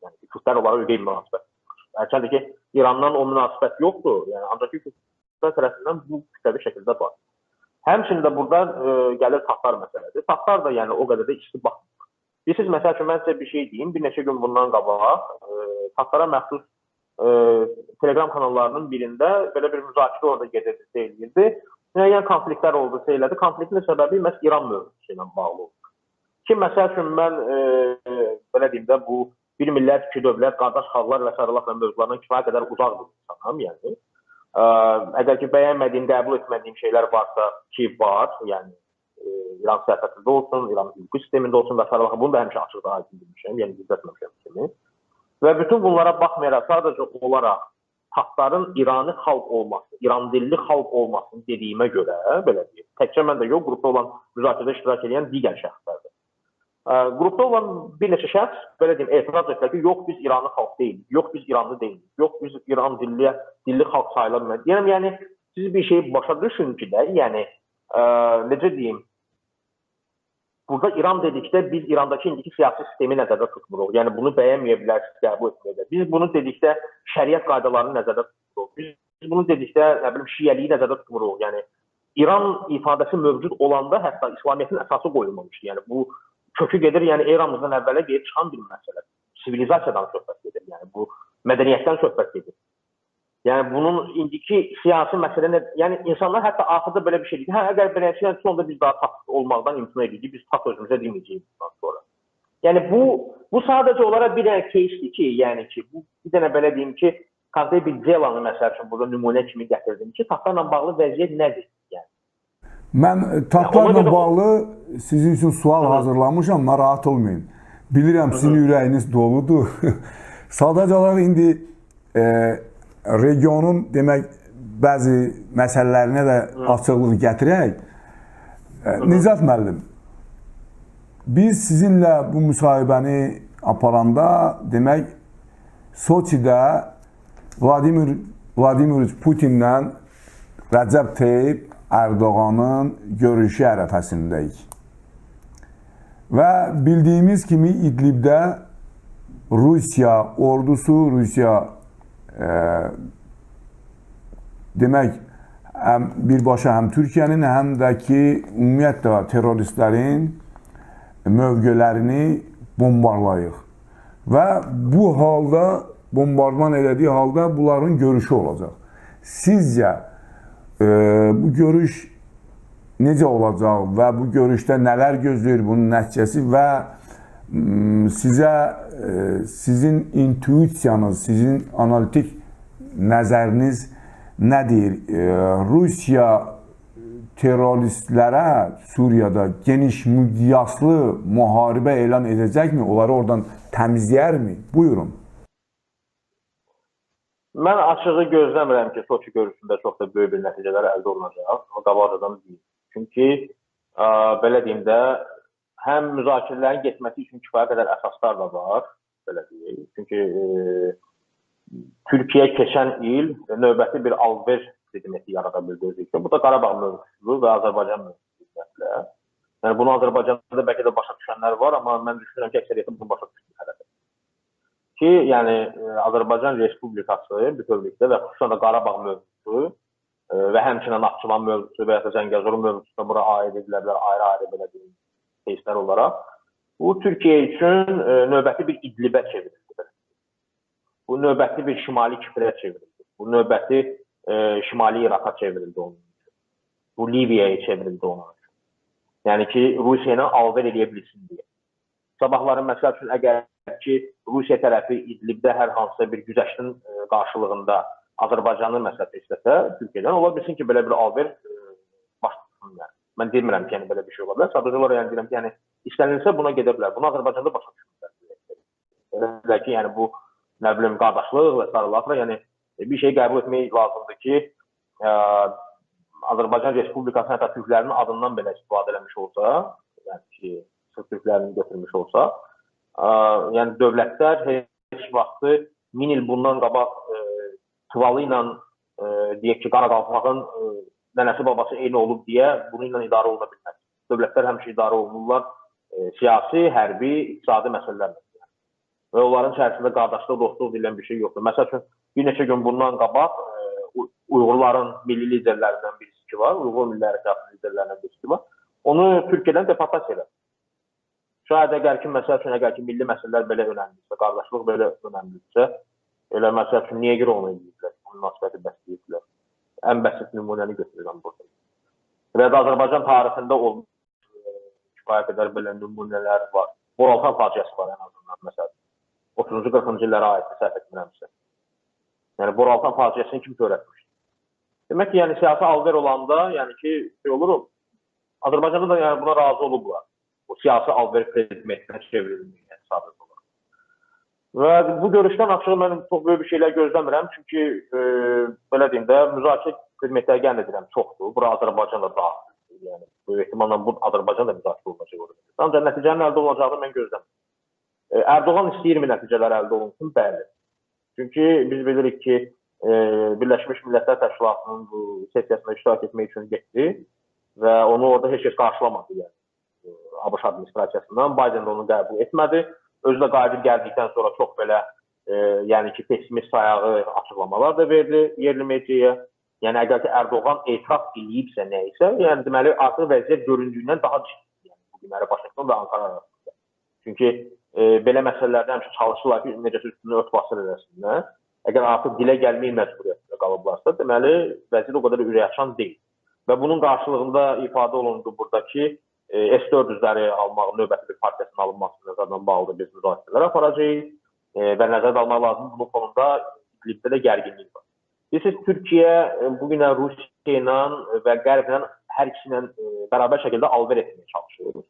Speaker 2: yəni Kürdlər olaraq ögey münasibət var. Hərçəndə ki, İrandan o münasibət yoxdur, yəni ancaq ki, Kürdlər tərəfindən bu kütləvi şəkildə var. Həmçinin də burada gəlir Tatar məsələdir. Tatar da yəni o qədər də isti baxmır. Bilirsiniz, məsəl üçün, mən sizə bir şey deyim, bir neçə gün bundan qabaq Tatara məxsus Telegram kanallarının birində belə bir müzakirə orada gedirdi, deyilirdi. Müəyyən konfliktlər oldu, deyilirdi. Konfliktin səbəbi məhz İran mövzusu ilə bağlı oldu. Ki, məsəl üçün, mən belə deyim də, bu bir millət, iki dövlət, qardaş xalqlar və s. mövzularından kifayət qədər uzaq bir insanam, yəni. Əgər ki, bəyənmədiyim, qəbul etmədiyim şeylər varsa ki, var, yəni İran siyasətində olsun, İran hüquqi sistemində olsun və s. Bunu da həmişə açıqda aydın bilmişəm, yəni gizlətməmişəm kimi. Və bütün bunlara baxmayaraq, sadəcə olaraq Tatarın İrani xalq olması, İran dilli xalq olmasını dediyimə görə, belə deyim, təkcə mən də yox, qrupda olan müzakirədə iştirak edən digər şəxslərdir. Qrupda olan bir neçə şəxs, belə deyim, etiraz etdilər ki, yox, biz İranlı xalq deyilik, yox, biz İranlı deyilik, yox, biz İran dilli xalq sayılır. Yəni, siz bir şeyi başa düşün ki də, yəni, necə deyim, burada İran dedikdə biz İrandakı indiki siyasi sistemi nəzərdə tutmuruq. Yəni bunu bəyənməyə bilərsiniz, qəbul etməyə bilər. Biz bunu dedikdə şəriət qaydalarını nəzərdə tutmuruq. Biz bunu dedikdə, nə bilim, şiəliyi nəzərdə tutmuruq. Yəni İran ifadəsi mövcud olanda hətta İslamiyyətin əsası qoyulmamışdı. Yəni bu kökü gedir, yəni eramızdan əvvələ gedib çıxan bir məsələ. Sivilizasiyadan söhbət gedir. Yəni bu mədəniyyətdən söhbət gedir. Yəni bunun indiki siyasi məsələ, yəni insanlar hətta axırda belə bir şey deyir. Hə, əgər beləsə, yəni sonda biz daha taxt olmaqdan imtina edirik, biz taxt özümüzə deməyəcəyik bundan sonra. Yəni bu sadəcə olaraq bir dənə кейsdir ki, yəni ki, bu bir dənə belə deyim ki, konkret bir Zelanı məsəl üçün burada nümunə kimi gətirdim ki, taxtlarla bağlı vəziyyət nədir? Yəni
Speaker 1: Mən taxtlarla bağlı sizin üçün sual hazırlamışam, narahat olmayın. Bilirəm sizin ürəyiniz doludur. Sadəcə olaraq indi regionun demək bəzi məsələlərinə də açıqlıq gətirək. Nicat müəllim, biz sizinlə bu müsahibəni aparanda demək Soçidə Vladimir Putinlə Rəcəb Tayyip Erdoğanın görüşü ərəfəsindəyik. Və bildiyimiz kimi İdlibdə Rusiya ordusu, demək birbaşa həm Türkiyənin, həm də ki ümumiyyətlə terroristlərin mövqələrini bombarlayıq. Və bu halda, bombardman elədiyi halda bunların görüşü olacaq. Sizcə bu görüş necə olacaq və bu görüşdə nələr gözləyir bunun nəticəsi və sizin intuisiyanız, sizin analitik nəzəriniz nədir? Rusiya terroristlərə Suriyada geniş miqyaslı müharibə elan edəcəkmi? Onları oradan təmizləyərmi? Buyurun.
Speaker 2: Mən açığı gözləmirəm ki, Soçi görüşündə çox da böyük bir nəticələr əldə olunacaq. O qabaqcadan deyil. Çünki belə deyim də, həm müzakirələrin getməsi üçün kifayət qədər əsaslar da var, belə deyək. Çünki Türkiyə keçən il növbəti bir alver sedimenti yarada bildirdi ki, bu da Qarabağ mövzusu və Azərbaycan mövzusu. Yəni bunu Azərbaycanda bəlkə də başa düşənlər var, amma mən düşünürəm ki, əksəriyyətin bunu başa düşdüyü hələdir. Ki, yəni Azərbaycan Respublikası bütövlükdə və xüsusən də Qarabağ mövzusu və həmçinin Naxçıvan mövzusu və ya Zəngəzur mövzusu da bura aid edilə bilər, ayrı-ayrı belə deyim, кейslər olaraq. Bu, Türkiyə üçün növbəti bir İdlibə çevrildi. Bu, növbəti bir Şimali Kiprə çevrildi. Bu, növbəti Şimali İraqa çevrildi onun üçün. Bu, Liviyaya çevrildi onun üçün. Yəni ki, Rusiya ilə alver edə bilsin deyə. Sabahların məsəl üçün, əgər ki, Rusiya tərəfi İdlibdə hər hansısa bir güzəştin qarşılığında Azərbaycanı məsələn istəsə, Türkiyədən ola bilsin ki, belə bir alver başlasın. Yəni. Mən demirəm ki, yəni, belə bir şey ola bilər. Sadəcə olaraq yəni, deyirəm ki, yəni, istənilsə buna gedə bilər. Bunu Azərbaycanda başa düşürlər. Elə ki, yəni, bu, nə bilim, qardaşlıq və sarılarla, yəni, bir şey qəbul etmək lazımdır ki, Azərbaycan Respublikası hətta türklərinin adından belə istifadə eləmiş olsa, yəni ki, sırf türklərini götürmüş olsa, yəni dövlətlər heç vaxtı 1000 il bundan qabaq Tuvalı ilə deyək ki, Qaraqalpağın nənəsi babası eyni olub deyə bununla idarə oluna bilməz. Dövlətlər həmişə idarə olunurlar siyasi, hərbi, iqtisadi məsələlərlə. Və onların içərisində qardaşlıq, dostluq deyilən bir şey yoxdur. Məsəl üçün, bir neçə gün bundan qabaq Uyğurların milli liderlərindən birisi ki var, Uyğur Milli Hərəkatının liderlərindən birisi var. Onu Türkiyədən deportasiya elədi. Şayət əgər ki, məsəl üçün, əgər ki, milli məsələlər belə önəmlidirsə, qardaşlıq belə önəmlidirsə, elə məsəl üçün, niyə görə onu edirlər, onun münasibəti bəsləyirlər. Ən bəsit nümunəni götürürəm burada. Və də Azərbaycan tarixində olmuş kifayət qədər belə nümunələr var. Boraltan faciəsi var ən azından, məsəl. 30-cu 40-cı illərə aid səhv etmirəmsə. Yəni, Boraltan faciəsini kim törətmişdir? Demək ki, yəni, siyasi alver olanda, yəni ki, şey olur, Azərbaycanda da yəni, buna razı olublar. O siyasi alver predmetinə çevrilməyinə sadəcə olur. Və bu görüşdən açığı mən çox böyük bir şeylər gözləmirəm. Çünki, belə deyim də, müzakirə predmetləri gəlin edirəm çoxdur. Bura Azərbaycan da daxildir. Yəni, böyük ehtimalla bu Azərbaycan da müzakirə olunacaq. Ancaq nəticənin əldə olacağını mən gözləmirəm. Erdoğan istəyirmi nəticələr əldə olunsun? Bəli. Çünki biz bilirik ki, Birləşmiş Millətlər Təşkilatının bu sessiyasında iştirak etmək üçün getdi və onu orada heç kəs qarşılamadı. Yəni. ABŞ administrasiyasından Biden də onu qəbul etmədi. Özü də qayıdıb gəldikdən sonra çox belə yəni ki, pessimist sayağı açıqlamalar da verdi yerli mediaya. Yəni əgər ki, Erdoğan etiraf edibsə nəysə, yəni deməli artıq vəziyyət göründüyündən daha ciddi. Yəni bu günləri Vaşinqton və Ankara arasında. Çünki belə məsələlərdə həmişə çalışırlar ki, necəsə üstünü ört basır eləsinlər. Əgər artıq dilə gəlmək məcburiyyətində qalıblarsa, deməli vəziyyət o qədər ürəkaçan deyil. Və bunun qarşılığında ifadə olundu buradakı S-400-ləri almaq, növbəti bir partiyasının alınması nəzərdən bağlı biz müzakirələr aparacağıq və nəzərdə almaq lazım, bunun fonunda İdlibdə də gərginlik var. Bilirsiniz, Türkiyə bugün Rusiya ilə və Qərblə hər ikisi ilə bərabər şəkildə alver etməyə çalışır.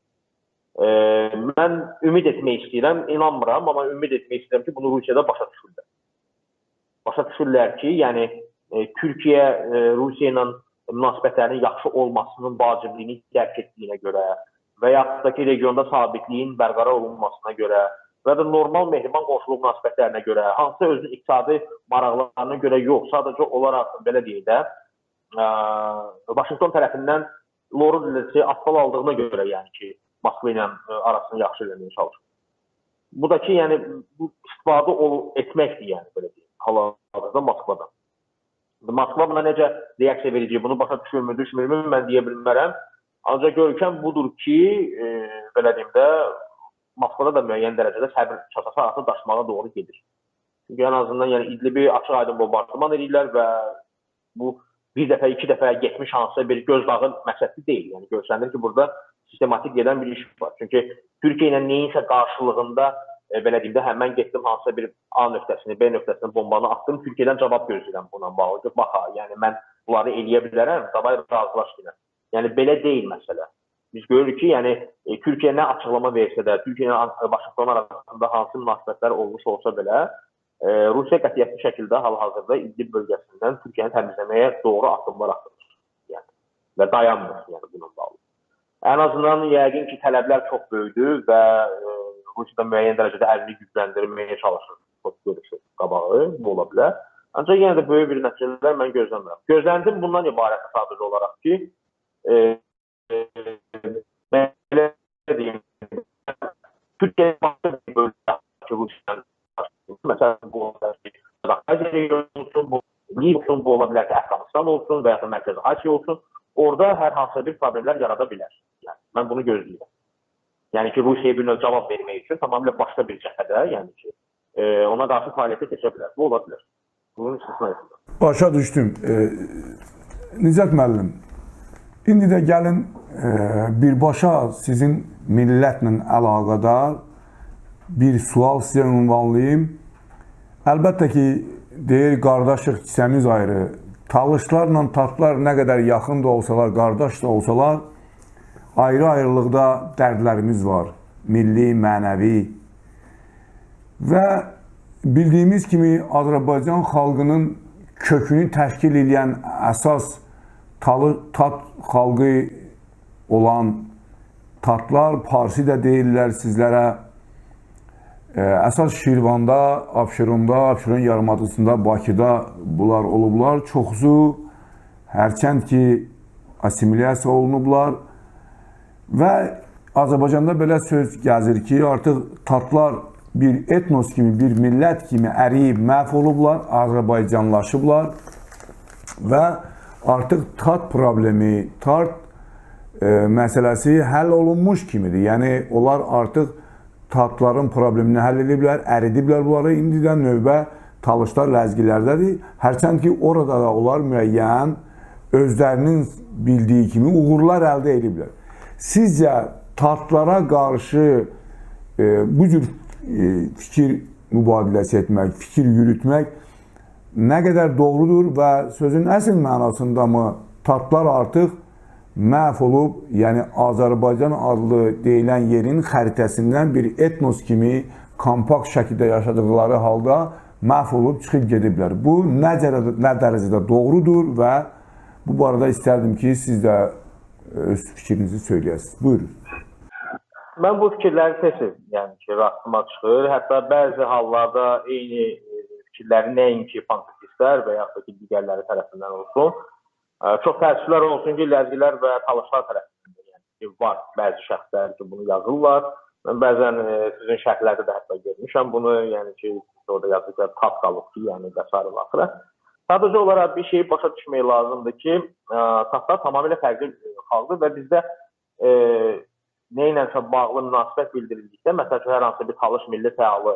Speaker 2: Mən ümid etmək istəyirəm, inanmıram, amma ümid etmək istəyirəm ki, bunu Rusiyada başa düşürlər. Başa düşürlər ki, yəni Türkiyə Rusiya ilə münasibətlərinin yaxşı olmasının vacibliyini dərk etdiyinə görə və yaxud da ki, regionda sabitliyin bərqərar olunmasına görə və də normal mehriban qonşuluq münasibətlərinə görə, hansısa özünün iqtisadi maraqlarına görə yox, sadəcə olaraq belə deyək də, Vaşinqton tərəfindən Lorud asfal aldığına görə, yəni ki, Moskva ilə arasını yaxşı eləməyə çalışır. Bu da ki, yəni bu istifadə etməkdir, yəni belə deyək, hal-hazırda Moskvadan. Moskva buna necə reaksiya verəcək, bunu başa düşürmü, düşmürmü, mən deyə bilmərəm. Ancaq görkəm budur ki, belə deyim də, Moskvada da müəyyən dərəcədə səbir çatası artıq daşımağa doğru gedir. Çünki ən azından yəni İdlibi açıq aydın bombardıman edirlər və bu bir dəfə, iki dəfə getmiş hansısa bir gözdağı məqsədli deyil. Yəni görsənir ki, burada sistematik gedən bir iş var. Çünki Türkiyə ilə neyinsə qarşılığında belə deyim də, mən getdim hansısa bir A nöqtəsini, B nöqtəsini bombanı atdım, Türkiyədən cavab gözləyirəm buna bağlı. Baxa, yəni mən bunları eləyə bilərəm, davay razılaş deyirəm. Yəni belə deyil məsələ. Biz görürük ki, yəni Türkiyə nə açıqlama versə də, Türkiyə ilə Vaşinqton arasında hansı münasibətlər olmuş olsa belə, Rusiya qətiyyətli şəkildə hal-hazırda İdlib bölgəsindən Türkiyəni təmizləməyə doğru addımlar atılır. Yəni, və dayanmır yəni bununla bağlı. Ən azından yəqin ki, tələblər çox böyükdür və Rusiyada müəyyən dərəcədə əlini gücləndirməyə çalışır. Çox görüşür qabağı, bu ola bilər. Ancaq yenə də böyük bir nəticələr mən gözləmirəm. Gözləndim bundan ibarət sadəcə olaraq ki, belə deyim, Türkiyə məsələn, bu ola bilər ki, Azərbaycan olsun, bu ola bilər ki, Əfqanıstan olsun və ya da Mərkəzi Asiya olsun, orada hər hansısa bir problemlər yarada bilər. Yəni, mən bunu gözləyirəm. Yəni ki, Rusiyaya bir növ cavab vermək üçün tamamilə başqa bir cəhədə, yəni ki, ona qarşı fəaliyyətə keçə bilər. Bu ola bilər. Bunun istisna edilir.
Speaker 1: Başa düşdüm. Nicət müəllim, indi də gəlin birbaşa sizin millətlə əlaqədar bir sual sizə ünvanlayayım. Əlbəttə ki, deyir, qardaşlıq hissəmiz ayrı. Talışlarla tatlar nə qədər yaxın da olsalar, qardaş da olsalar, ayrı-ayrılıqda dərdlərimiz var. Milli, mənəvi. Və bildiyimiz kimi Azərbaycan xalqının kökünü təşkil edən əsas tat xalqı olan tatlar, parsi də deyirlər sizlərə. Əsas Şirvanda, Abşeronda, Abşeron yarımadasında, Bakıda bunlar olublar. Çoxusu hərçənd ki, assimilyasiya olunublar. Və Azərbaycanda belə söz gəzir ki, artıq tatlar bir etnos kimi, bir millət kimi əriyib, məhv olublar, Azərbaycanlaşıblar və artıq tat problemi, tat məsələsi həll olunmuş kimidir. Yəni, onlar artıq tatların problemini həll ediblər, əridiblər bunları. İndi də növbə talışlar, ləzgilərdədir. Hərçənd ki, orada da onlar müəyyən özlərinin bildiyi kimi uğurlar əldə ediblər. Sizcə tatlara qarşı bu cür fikir mübadiləsi etmək, fikir yürütmək nə qədər doğrudur və sözün əsl mənasında mı tatlar artıq məhv olub, yəni Azərbaycan adlı deyilən yerin xəritəsindən bir etnos kimi kompakt şəkildə yaşadıqları halda məhv olub çıxıb gediblər. Bu nə dərəcədə doğrudur və bu barədə istərdim ki, siz də öz fikrinizi söyləyəsiniz. Buyurun.
Speaker 2: Mən bu fikirləri tez-tez yəni ki, rastıma çıxır. Hətta bəzi hallarda eyni fikirləri nəinki pankristlər və yaxud da ki, digərləri tərəfindən olsun. Çox təəssüflər olsun ki, ləzgilər və talışlar tərəfindən yəni ki, var bəzi şəxslər ki, bunu yazırlar. Mən bəzən sizin şərhlərdə də hətta görmüşəm bunu, yəni ki, orada yazdıqlar tat qalıb ki, yəni qəsarı vaxtı. Sadəcə olaraq bir şeyi başa düşmək lazımdır ki, tatlar tamamilə fərqli xalqdır və bizdə nə ilənsə bağlı münasibət bildirildikdə, məsələn ki, hər hansı bir talış milli fəalı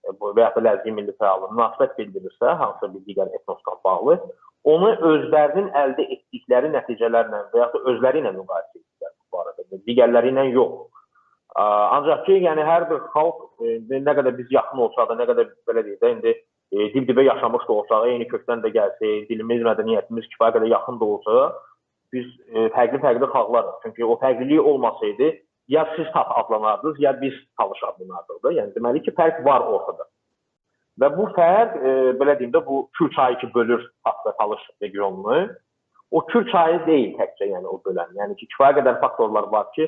Speaker 2: və ya da ləzgi milli fəallığı münasibət bildirirsə, hansısa bir digər etnosla bağlı, onu özlərinin əldə etdikləri nəticələrlə və ya da özləri ilə müqayisə edirlər bu arada, digərləri ilə yox. Ancaq ki, yəni hər bir xalq nə qədər biz yaxın olsa da, nə qədər belə deyək də, indi dib-dibə yaşamış da olsa, eyni kökdən də gəlsək, dilimiz, mədəniyyətimiz kifayət qədər yaxın da olsa, biz fərqli-fərqli xalqlarıq. Çünki o fərqlilik olmasaydı, ya siz Tat adlanardınız, ya biz Talış adlanardıq da. Yəni deməli ki, fərq var ortada. Və bu fərq, belə deyim də, bu Kür çayı ki bölür Tat və Talış regionunu, o Kür çayı deyil təkcə, yəni o bölən. Yəni ki, kifayət qədər faktorlar var ki,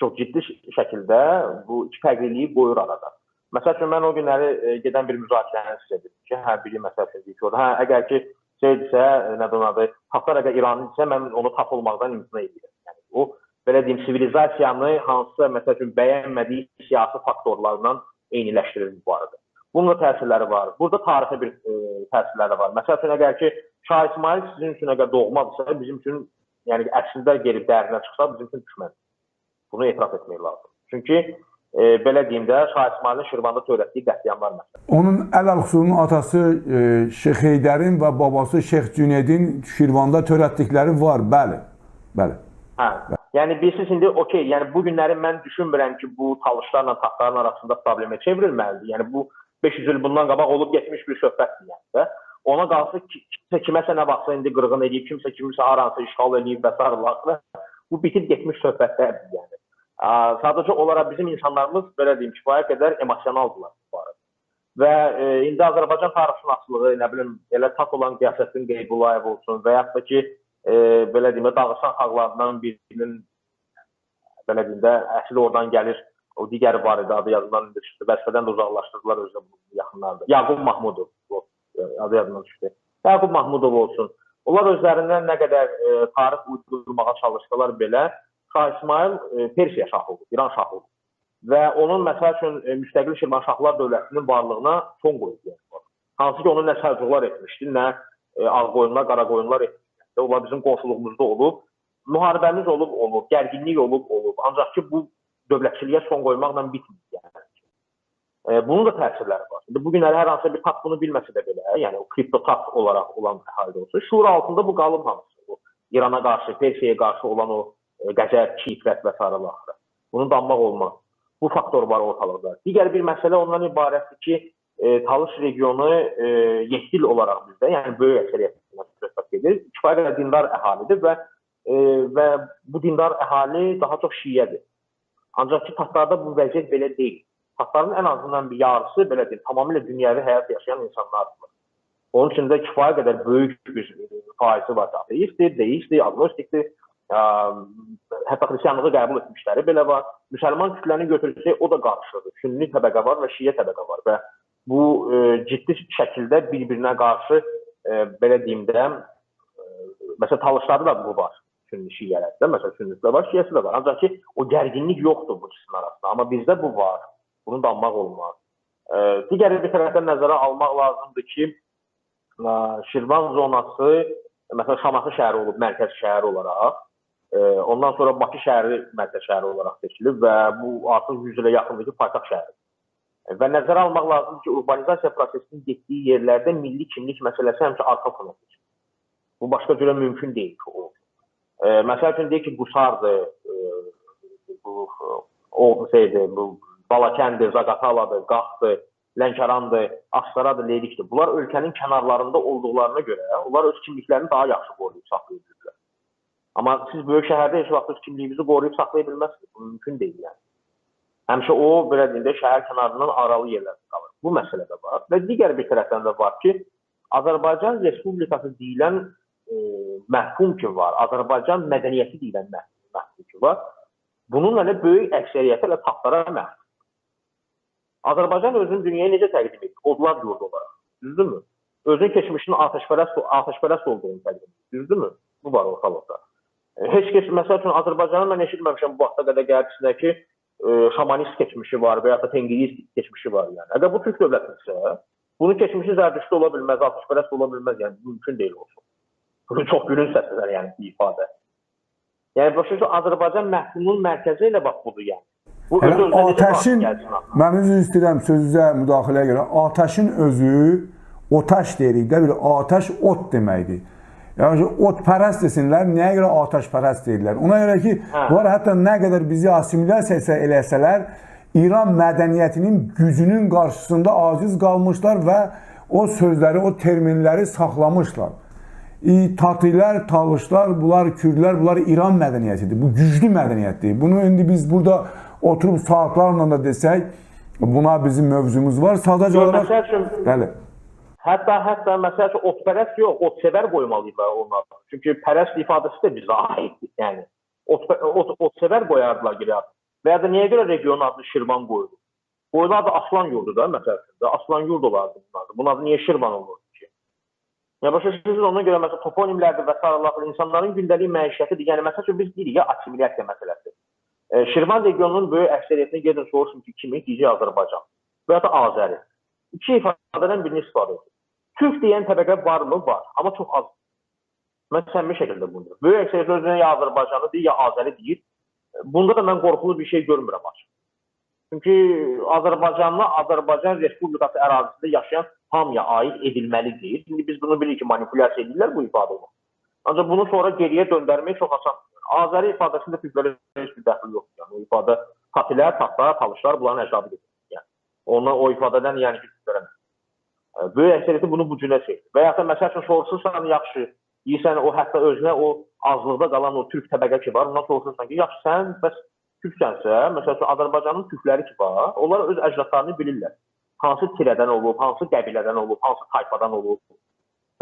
Speaker 2: çox ciddi şəkildə bu iki fərqliliyi qoyur arada. Məsəl üçün, mən o günləri gedən bir müzakirəni sizə dedim ki, hər biri məsəl üçün deyir ki, əgər ki, şeydirsə, nədən adı, Tatlar əgər İranlıdırsa, mən onu Tat olmaqdan imtina edirəm. Yəni, o, belə deyim, sivilizasiyanı hansısa, məsəl üçün, bəyənmədiyi siyasi faktorlarla eyniləşdirir bu arada. Bunun da təsirləri var. Burada tarixi bir təsirləri var. Məsəl üçün, əgər ki, Şah İsmail sizin üçün əgər doğmadırsa, bizim üçün, yəni əslində gelib dərinə çıxsa, bizim üçün düşməz. Bunu etiraf etmək lazım. Çünki belə deyim də, Şah İsmailin Şirvanda törətdiyi qətliamlar məsələn.
Speaker 1: Onun Əl-Əlxusunun atası Şeyx Heydərin və babası Şeyx Cüneydin Şirvanda törətdikləri var, bəli. Bəli.
Speaker 2: Hə. Yəni bilirsiniz indi okey, yəni bu günləri mən düşünmürəm ki, bu Talışlarla Tatların arasında problemə çevrilməlidir. Yəni bu 500 il bundan qabaq olub getmiş bir söhbətdir yəni də. Ona qalsa kimsə kiməsə nə vaxtsa indi qırğın edib, kimsə kimisə haransa işğal edib və s. Bu bitib getmiş söhbətlərdir yəni. Sadəcə olaraq bizim insanlarımız, belə deyim, kifayət qədər emosionaldılar bu arada. Və indi Azərbaycan tarixşünaslığı, nə bilim, elə Tat olan Qiyasəddin Qeybullayev olsun və yaxud da ki, belə deyim, Dağıstan xalqlarından birinin, belə deyim də, əsli oradan gəlir, o digəri var idi, adı yadından düşdü, vəzifədən də uzaqlaşdırdılar özü yaxınlarda. Yaqub Mahmudov, adı yadından düşdü. Yaqub Mahmudov olsun. Onlar özlərindən nə qədər tarix uydurmağa çalışdılar belə, Şah İsmail Persiya şahı oldu, İran şahı oldu. Və onun məsəl üçün müstəqil Şirvanşahlar dövlətinin varlığına son qoydu. Hansı ki, onu nə Səlcuqlar etmişdi, nə Ağqoyunlar, Qaraqoyunlar etmişdi. Onlar bizim qonşuluğumuzda olub, müharibəmiz olub, gərginlik olub. Ancaq ki, bu dövlətçiliyə son qoymaqla bitmir. Yəni. Bunun da təsirləri var. İndi bugünləri hər hansı bir Tat bunu bilməsə də belə, yəni o kriptotat olaraq olan əhaldə olsun, şuur altında bu qalıb hamısı. İrana qarşı, Persiyaya qarşı olan o qəzəb, keyfrət və s. Bunu danmaq olmaz. Bu faktor var ortalıqda. Digər bir məsələ ondan ibarətdir ki, Talış regionu 7 il olaraq bizdə, yəni böyük əksəriyyətlə söhbət edir, kifayət qədər dindar əhalidir və bu dindar əhali daha çox şiədir. Ancaq ki, Tatlarda bu vəziyyət belə deyil. Tatların ən azından bir yarısı, belə deyil, tamamilə dünyəvi həyat yaşayan insanlardır. Onun üçün də kifayət qədər böyük bir faizi var. Ateistdir, deistdir, agnostikdir. Hətta xristianlığı qəbul etmişləri belə var. Müsəlman kütləni götürsək, o da qarşıdır. Sünni təbəqə var və şiə təbəqə var və bu ciddi şəkildə bir-birinə qarşı belə deyim də, məsələn, Talışlarda da bu var. Sünni şiələrdə, məsələn, sünnisi də var, şiəsi də var. Ancaq ki, o gərginlik yoxdur bu ikisinin arasında. Amma bizdə bu var. Bunu danmaq olmaz. Digər bir tərəfdən nəzərə almaq lazımdır ki, Şirvan zonası, məsələn, Şamaxı şəhəri olub mərkəz şəhər olaraq, ondan sonra Bakı şəhəri mərkəz şəhəri olaraq seçilib və bu artıq 100 ilə yaxındır ki, paytaxt şəhəri. Və nəzərə almaq lazımdır ki, urbanizasiya prosesinin getdiyi yerlərdə milli kimlik məsələsi həmişə arxa plana keçir. Bu başqa cürə mümkün deyil ki, o. Məsəl üçün deyək ki, Qusardır, bu Balakəndir, Zaqataladır, Qaxdır, Lənkərandır, Astaradır, Leydikdir. Bunlar ölkənin kənarlarında olduqlarına görə onlar öz kimliklərini daha yaxşı qoruyub saxlayabilirlər. Amma siz böyük şəhərdə heç vaxt öz kimliyinizi qoruyub saxlaya bilməzsiniz. Bu mümkün deyil yəni. Həmişə o, belə deyim də, şəhər kənarından aralı yerlərdə qalır. Bu məsələ də var. Və digər bir tərəfdən də var ki, Azərbaycan Respublikası deyilən məhkum ki var, Azərbaycan mədəniyyəti deyilən məhkum ki var. Bunun elə böyük əksəriyyəti elə Tatlara məhkum. Azərbaycan özünün dünyaya necə təqdim edir? Odlar yurdu olaraq. Düzdürmü? Özünün keçmişinin ateşpərəst olduğunu təqdim edir. Düzdürmü? Bu var ortalıqda. Heç kəs, məsəl üçün, Azərbaycanın mən eşitməmişəm bu vaxta qədər gəldisinə ki, şamanist keçmişi var və ya da tengirist keçmişi var. Yəni. Əgər bu Türk dövlətidirsə, bunun keçmişi zərdüştü ola bilməz, ateşpərəst ola bilməz, yəni mümkün deyil olsun. Bu çox gülün səsidir, yəni bir ifadə. Yəni, başa Azərbaycan məhkumunun mərkəzi ilə bax budur, yəni. Bu
Speaker 1: Yəni
Speaker 2: özü-özünə necə
Speaker 1: atəşin,
Speaker 2: gəlsin aslında?
Speaker 1: mən üzr istəyirəm sözünüzə müdaxiləyə görə, atəşin özü, otaş deyirik də, bir atəş ot deməkdir. Yəni ki, otpərəst desinlər, nəyə görə atəşpərəst deyirlər? Ona görə ki, bunlar hətta nə qədər bizi assimilyasiya eləsələr, İran mədəniyyətinin gücünün qarşısında aciz qalmışlar və o sözləri, o terminləri saxlamışlar. Tatilər, talışlar, bunlar Kürdlər, bunlar İran mədəniyyətidir. Bu güclü mədəniyyətdir. Bunu indi biz burada oturub saatlarla da desək, buna bizim mövzumuz var. Sadəcə olaraq...
Speaker 2: Məsəl üçün,
Speaker 1: bəli.
Speaker 2: Hətta məsəl üçün otpərəst yox, otsevər qoymalıydılar onlar. Çünki pərəst ifadəsi də bizə aiddir. Yəni, otsevər qoyardılar girər. Və ya da niyə görə regionun adını Şirvan qoyulur? Qoyular da Aslan yurdu da məsəl üçün. Aslan yurdu olardı bunlar. Bunun adı niyə Şirvan olurdu ki? Yəni, başa düşürsünüz, ona görə məsəl toponimlərdir və s. insanların gündəlik məişətidir. Yəni, məsəl üçün biz deyirik ya, assimilasiya məsələsi. Şirvan regionunun böyük əksəriyyətini gedin soruşun ki, kimi? Deyəcək Azərbaycan və ya da Azəri. İki ifadədən birini istifadə edir. Türk deyən təbəqə var mı? Var. Amma çox az. Mən səmimi şəkildə bunu. Böyük əksəriyyət özünə ya Azərbaycanlı deyir, ya Azəri deyir. Bunda da mən qorxulu bir şey görmürəm açıq. Çünki Azərbaycanlı Azərbaycan Respublikası ərazisində yaşayan hamıya aid edilməlidir. Şimdi biz bunu bilirik ki, manipulyasiya edirlər bu ifadəni. Ancaq bunu sonra geriyə döndərmək çox asan. Azəri ifadəsində türklərə heç bir dəxil yoxdur. Yəni, o ifadə tatilər, tatlar, talışlar bunların əcdadı gedir. Yəni, o ifadədən yəni ki, türklərə. Böyük əksəriyyəti bunu bu cünə çəkir. Və ya da məsəl üçün soruşursan, yaxşı, deyirsən, o hətta özünə o azlıqda qalan o türk təbəqə ki var, ondan soruşursan ki, yaxşı, sən bəs türksənsə, məsəl üçün Azərbaycanın türkləri ki var, onlar öz əcdadlarını bilirlər. Hansı tirədən olub, hansı qəbilədən olub, hansı tayfadan olub.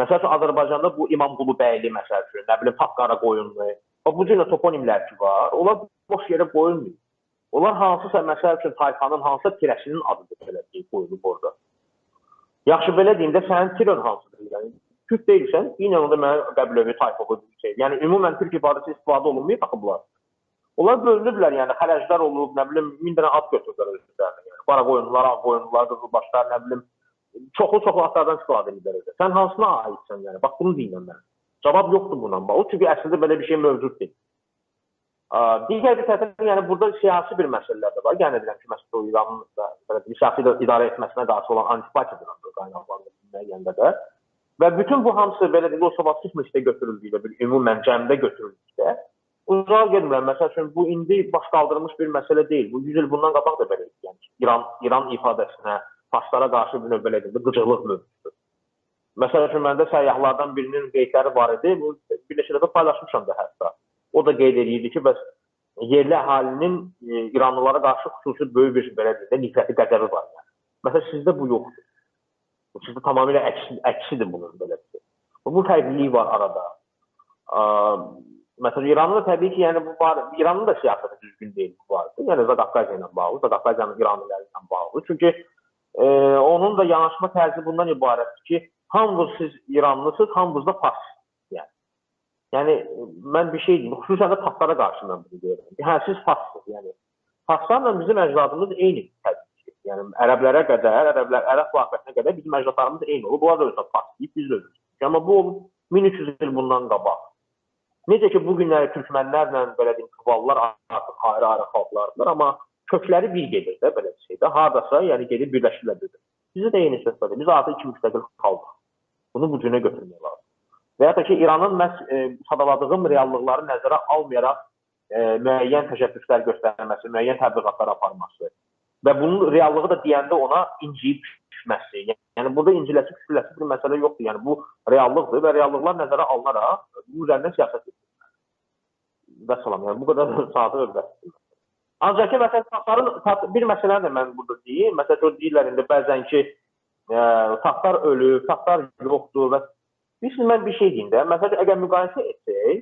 Speaker 2: Məsəl üçün Azərbaycanda bu İmamqulu bəyli, məsəl üçün, nə bilim, Taqqara qoyunlu, bu cürlə toponimlər ki var, onlar boş yerə qoyulmuyor. Onlar hansısa, məsəl üçün, tayfanın hansısa tirəsinin adıdır, belə deyil, qoyulub orada. Yaxşı, belə deyim də, sənin tirən hansıdır? Yəni, Türk deyilsən, yine onda mənə qəbiləvi tayfalı bir şey. Yəni, ümumən Türk ifadəsi istifadə olunmuyor, baxıblar. Onlar bölünüblər, yəni, xərəclər olub, nə bilim, 1000 dənə ad götürdülər özlərində. Yəni, qara qoyunlar, ağ qoyunlar, qızılbaşlar, nə bilim, çoxlu adlardan istifadə edirlər. Sən hansına aidsən, yəni? Bax, bunu deyinəm mən. Cavab yoxdur bundan. O, çünki əslində belə bir şey mövcud deyil. Digər bir tərəfdən, yəni, burada siyasi bir məsələlər də var. Yəni, edirəm ki, məsələn, o İranın siyasi idarə etməsinə qarşı olan antipatiyadır qaynaqlarında də. Və bütün bu hamısı belə deyil, o sovatsizmlikdə götürüldükdə, bir ümumən cəmdə götürüldükdə, uzağa gedmirəm. Məsəl üçün, bu indi baş qaldırılmış bir məsələ deyil. Bu 100 il bundan qabaq da belə idi. Yəni, İran ifadəsinə, farslara qarşı bir növ belə deyil, qıcıqlıq mövzusudur. Məsəl üçün, məndə səyyahlardan birinin qeydləri var idi. Bir neçə dəfə paylaşmışam da hətta. O da qeyd edirdi ki, bəs yerli əhalinin İranlılara qarşı xüsusi böyük bir belə deyil, nifrəti qədəri var. Yəni. Məsələn, sizdə bu yoxdur. Sizdə tamamilə əksidir bunun belə bir şey. Bu fərqlilik var arada. Məsələn, İranın da təbii ki, yəni bu var. İranın da siyasəti düzgün deyil bu vardır. Yəni Zaqafqaziya ilə bağlı, Zaqafqaziyanın İranlıları ilə bağlı. Çünki onun da yanaşma tərzi bundan ibarətdir ki, hamınız siz İranlısınız, hamınız da farsınız. Yəni, mən bir şey deyim, xüsusən də tatlara qarşı mən bunu deyirəm. Hə, siz farssınız. Yəni, farslarla bizim əcdadımız eyni təbii ki. Yəni, ərəblərə qədər, ərəb vaqibətinə qədər bizim əcdadlarımız eyni olub. Bunlar da özünə fars deyib, biz də özünüz. Amma bu olub 1300 il bundan qabaq. Necə ki, bu günləri türkmənlərlə, belə deyim, kıvallar artıq ayrı-ayrı xalqlardır, amma kökləri bir gedir də, belə bir şeydə. Haradasa, yəni gedib birləşirlər. Bizə də eyni söhbədir. Biz artıq iki müstəqil xalqıq. Bunu bu cünə götürmək lazım. Və ya da ki, İranın məhz sadaladığım reallıqları nəzərə almayaraq müəyyən təşəbbüslər göstərməsi, müəyyən təbliğatlar aparması və bunun reallığı da deyəndə ona inciyib düşməsi. Yəni, burada inciləsi, küçüləsi bir məsələ yoxdur. Yəni, bu reallıqdır və reallıqlar nəzərə alınaraq bu üzərindən siyasət edilir. Və salam, yəni, bu qədər saatı övrətdir. Ancaq ki, məsələn, bir məsələni də mən burada deyim. Məsələn, deyirlər indi bəzən ki, taxtlar ölüb, taxtlar yoxdur və Bilirsiniz, mən bir şey deyim də, məsələn, əgər müqayisə etsək,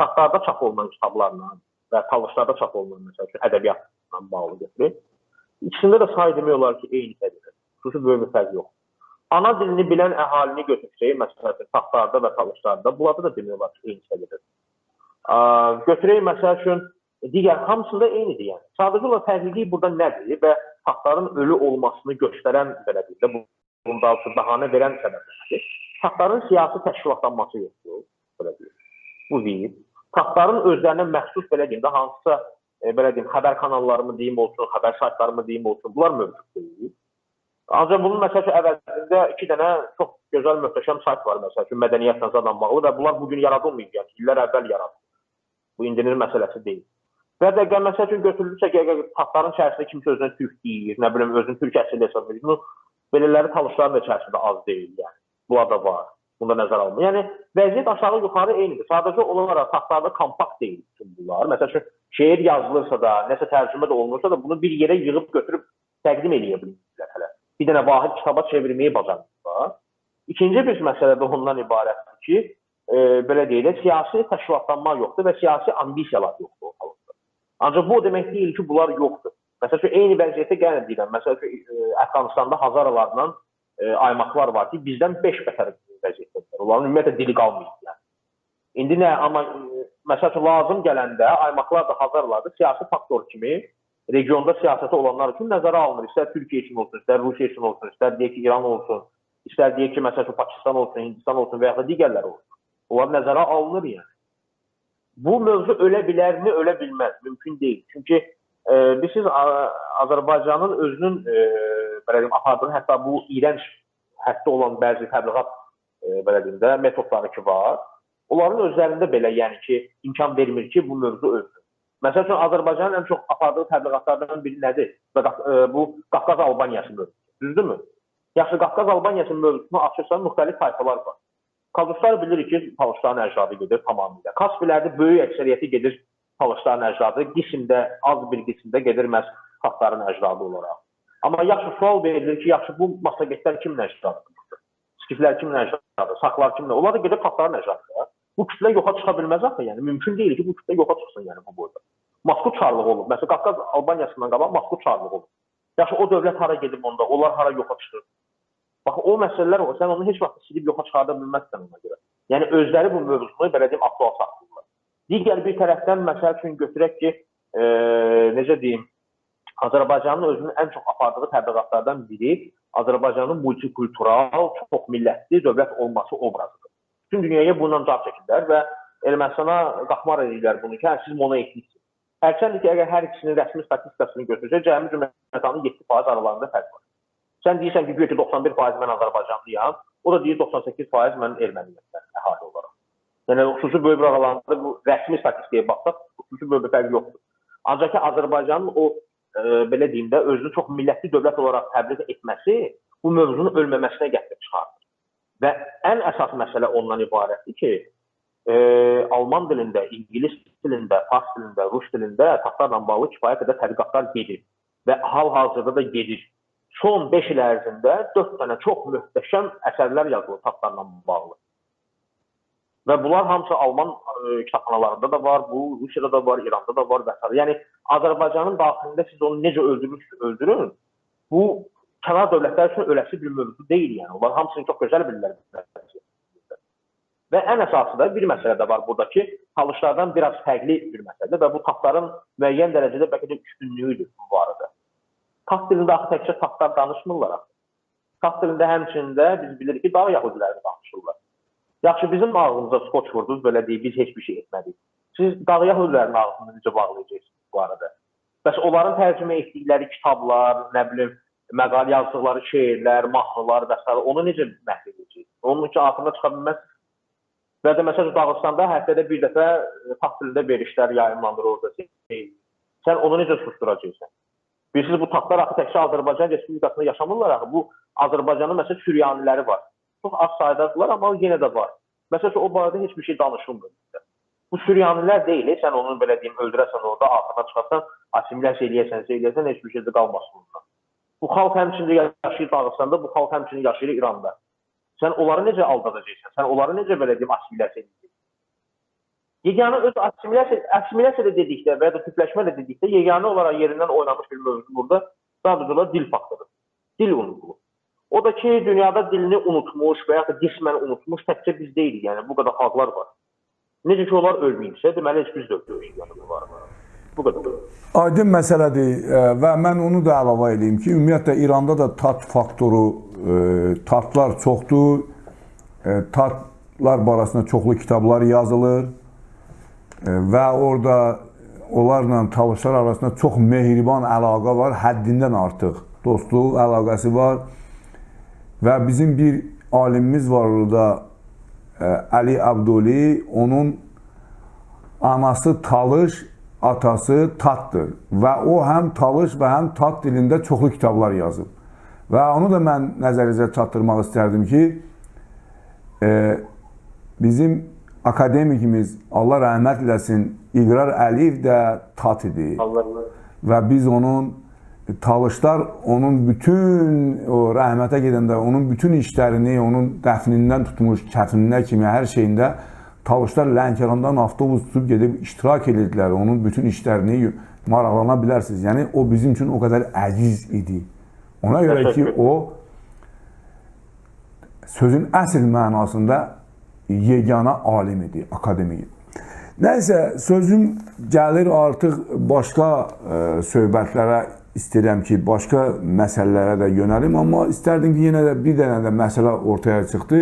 Speaker 2: taxtlarda çap olunan kitablarla və talışlarda çap olunan, məsələn, ədəbiyyatla bağlı götürək, ikisində də say demək olar ki, eyni səviyyədə, xüsusi böyük bir fərq yox. Ana dilini bilən əhalini götürsək, məsələn, taxtlarda və talışlarda, bunlarda da demək olar ki, eyni səviyyədə. Götürək, məsəl üçün, digər hamısında eynidir, yəni. Sadəcə olaraq fərqlilik burada nədir və taxtların ölü olmasını göstərən, belə deyil də, bunda bəhanə verən səbəblərdir. Taxtların siyasi təşkilatlanması yoxdur, belə deyil. Bu deyil. Taxtların özlərinə məxsus, belə deyim də, hansısa belə deyim, xəbər kanallarımı deyim olsun, xəbər saytlarımı deyim olsun, bunlar mövcud deyil. Ancaq bunun məsəl üçün əvəzində 2 dənə çox gözəl, möhtəşəm sayt var, məsəl üçün mədəniyyətlə zadanmalı və bunlar bugün yaradılmayıb, yəni illər əvvəl yaradılıb. Bu indinin məsələsi deyil. Və dəqiqə məsəl üçün götürülürsə, taxtların içərisində kimsə özünə türk deyir, nə bilim, özünü türk əsrində hesab edir. Bunu belələri talışların da içərisində az deyil, yəni. Bunlar da var. Bunda nəzər alınır. Yəni, vəziyyət aşağı-yuxarı eynidir. Sadəcə olaraq taxtlarda kompakt deyil bütün bunlar. Məsəl üçün, şeir yazılırsa da, nəsə tərcümə də olunursa da, bunu bir yerə yığıb götürüb təqdim eləyə bilirlər hələ. Bir dənə vahid kitaba çevirməyi bacarırlar. İkinci bir məsələ də ondan ibarətdir ki, belə deyək, siyasi təşkilatlanma yoxdur və siyasi ambisiyalar yoxdur ortalıqda. Ancaq bu o demək deyil ki, bunlar yoxdur. Məsəl üçün, eyni vəziyyətə gəlin deyirəm. Məsəl üçün, Əfqanistanda Hazaralarla aymaqlar var ki, bizdən 5 bətər vəziyyətdir. Onların ümumiyyətlə dili qalmayıb. Yəni. İndi nə, amma məsəl üçün, lazım gələndə aymaqlar da Hazarlar da siyasi faktor kimi regionda siyasəti olanlar üçün nəzərə alınır. İstər Türkiyə üçün olsun, istər Rusiya üçün olsun, istər deyək ki, İran olsun, istər deyək ki, məsəl üçün, Pakistan olsun, Hindistan olsun və ya da digərləri olsun. Onlar nəzərə alınır yəni. Bu mövzu ölə bilərmi, ölə bilməz, mümkün deyil. Çünki siz Azərbaycanın özünün belə deyim, apardığı, hətta bu iyrənc həddə olan bəzi təbliğat belə deyim də, metodları ki var, onların özlərində belə yəni ki, imkan vermir ki, bu mövzu ölsün. Məsəl üçün, Azərbaycanın ən çox apardığı təbliğatlardan biri nədir? Bu Qafqaz Albaniyası mövzusu. Düzdürmü? Yaxşı, Qafqaz Albaniyası mövzusunu açırsan, müxtəlif tayfalar var. Kazuslar bilir ki, Talışların əcdadı gedir tamamilə. Kasbilərdə böyük əksəriyyəti gedir Talışların əcdadı. Qismdə, az bir qismdə gedir məhz Xatların əcdadı olaraq. Amma yaxşı sual verilir ki, yaxşı bu massagetlər kimin əcdadıdır? Skiflər kimin əcdadıdır? Saklar kimin? Onlar da gedir Xatların əcdadıdır. Bu kütlə yoxa çıxa bilməz axı, yəni mümkün deyil ki, bu kütlə yoxa çıxsın yəni bu boyda. Maskut çarlığı olur. Məsələn, Qafqaz Albaniyasından qabaq Maskut çarlığı olur. Yaxşı, o dövlət hara gedib onda, onlar hara yoxa çıxır? Bax, o məsələlər olur. Sən onu heç vaxt silib yoxa çıxarda bilməzsən ona görə. Yəni, özləri bu mövzusunu belə deyim, aktual saxlayırlar. Digər bir tərəfdən, məsəl üçün götürək ki, necə deyim, Azərbaycanın özünün ən çox apardığı təbliğatlardan biri Azərbaycanın multikultural, çox millətli dövlət olması obrazıdır. Bütün dünyaya bundan cavab çəkirlər və Ermənistana qaxmar edirlər bunu ki, siz monoetniksiniz. Hərçəndir ki, əgər hər ikisinin rəsmi statistikasını götürsək, cəmi cümlətanın 7% aralarında fərq var. Sən deyirsən ki, 91% mən Azərbaycanlıyam, o da deyir 98% mən erməniyəm əhali olaraq. Yəni, xüsusi bölgə aralarında bu rəsmi statistikaya baxsaq, xüsusi bölgə fərqi yoxdur. Ancaq ki, Azərbaycanın o, belə deyim də, özünü çox millətli dövlət olaraq təbliğ etməsi bu mövzunun ölməməsinə gətirib çıxardır. Və ən əsas məsələ ondan ibarətdir ki, Alman dilində, İngilis dilində, Fars dilində, Rus dilində taxtlarla bağlı kifayət qədər tədqiqatlar gedir və hal-hazırda da gedir. Son 5 il ərzində 4 dənə çox möhtəşəm əsərlər yazılır taxtlarla bağlı. Və bunlar hamısı Alman kitabxanalarında da var, bu Rusiyada da var, İranda da var və s. Yəni, Azərbaycanın daxilində siz onu necə öldürün, bu kənar dövlətlər üçün öləsi bir mövzu deyil. Yəni. Onlar hamısını çox gözəl bilirlər. Və ən əsası da bir məsələ də var burada ki, Talışlardan biraz fərqli bir məsələdir və bu taxtların müəyyən dərəcədə bəlkə də üstünlüyüdür bu arada. Taxt dilində axı təkcə taxtlar danışmırlar. Taxt dilində həmçində biz bilirik ki, dağ yahudiləri danışırlar. Yaxşı, bizim ağzımıza skoç vurdunuz, belə deyil, biz heç bir şey etmədik. Siz dağ yahudilərinin ağzını necə bağlayacaqsınız bu arada? Bəs onların tərcümə etdikləri kitablar, nə bilim, məqal yazdıqları şeirlər, mahnılar və s. onu necə məhv edəcək? Onun üçün altında çıxa bilməzsiniz. Və də məsələn, Dağıstanda həftədə bir dəfə taxt dilində verişlər yayımlandır orada. Sən onu necə susturacaqsan? Bilirsiniz, bu taxtlar axı təkcə Azərbaycan Respublikasında yaşamırlar axı. Bu Azərbaycanın məsələn Süryaniləri var. Çox az saydadılar, amma yenə də var. Məsələn, o barədə heç bir şey danışılmır. Bu Süryanilər deyil, sən onu belə deyim, öldürəsən orada, altına çıxarsan, assimilyasiya eləyəsən, heç bir şey də qalmasın ondan. Bu xalq həmçində yaşayır Dağıstanda, bu xalq həmçində yaşayır İranda. Sən onları necə aldadacaqsan? Sən onları necə belə deyim, assimilyasiya edəcəksən? Yeganə öz assimilyasiya da dedikdə və ya da tüpləşmə də dedikdə yeganə olaraq yerindən oynamış bir mövzu burada sadəcə dil faktorudur. Dil unutulur. O da ki, dünyada dilini unutmuş və ya da qismən unutmuş təkcə biz deyilik, yəni bu qədər xalqlar var. Necə ki, onlar ölməyibsə, deməli heç biz də ölməyik, yəni bu var. Bu qədər.
Speaker 1: Aydın məsələdir və mən onu da əlavə edeyim ki, ümumiyyətlə İranda da tat faktoru, tatlar çoxdur, tatlar barəsində çoxlu kitablar yazılır və orada onlarla talışlar arasında çox mehriban əlaqə var, həddindən artıq dostluq əlaqəsi var və bizim bir alimimiz var orada, Ali Abduli, onun anası Talış, atası Tatdır və o həm Talış və həm Tat dilində çoxlu kitablar yazıb və onu da mən nəzərinizə çatdırmaq istərdim ki, bizim akademikimiz, Allah rəhmət eləsin, İqrar Əliyev də Tat idi və biz onun Talışlar onun bütün o rəhmətə gedəndə onun bütün işlərini, onun dəfnindən tutmuş, kəfninə kimi hər şeyində Talışlar Lənkərandan avtobus tutub gedib iştirak edirdilər. Onun bütün işlərini maraqlana bilərsiniz. Yəni o bizim üçün o qədər əziz idi. Ona görə ki, o sözün əsl mənasında yeganə alim idi, akademik idi. Nəysə, sözüm gəlir artıq başqa söhbətlərə, istəyirəm ki, başqa məsələlərə də yönəlim, amma istərdim ki, yenə də bir dənə də məsələ ortaya çıxdı.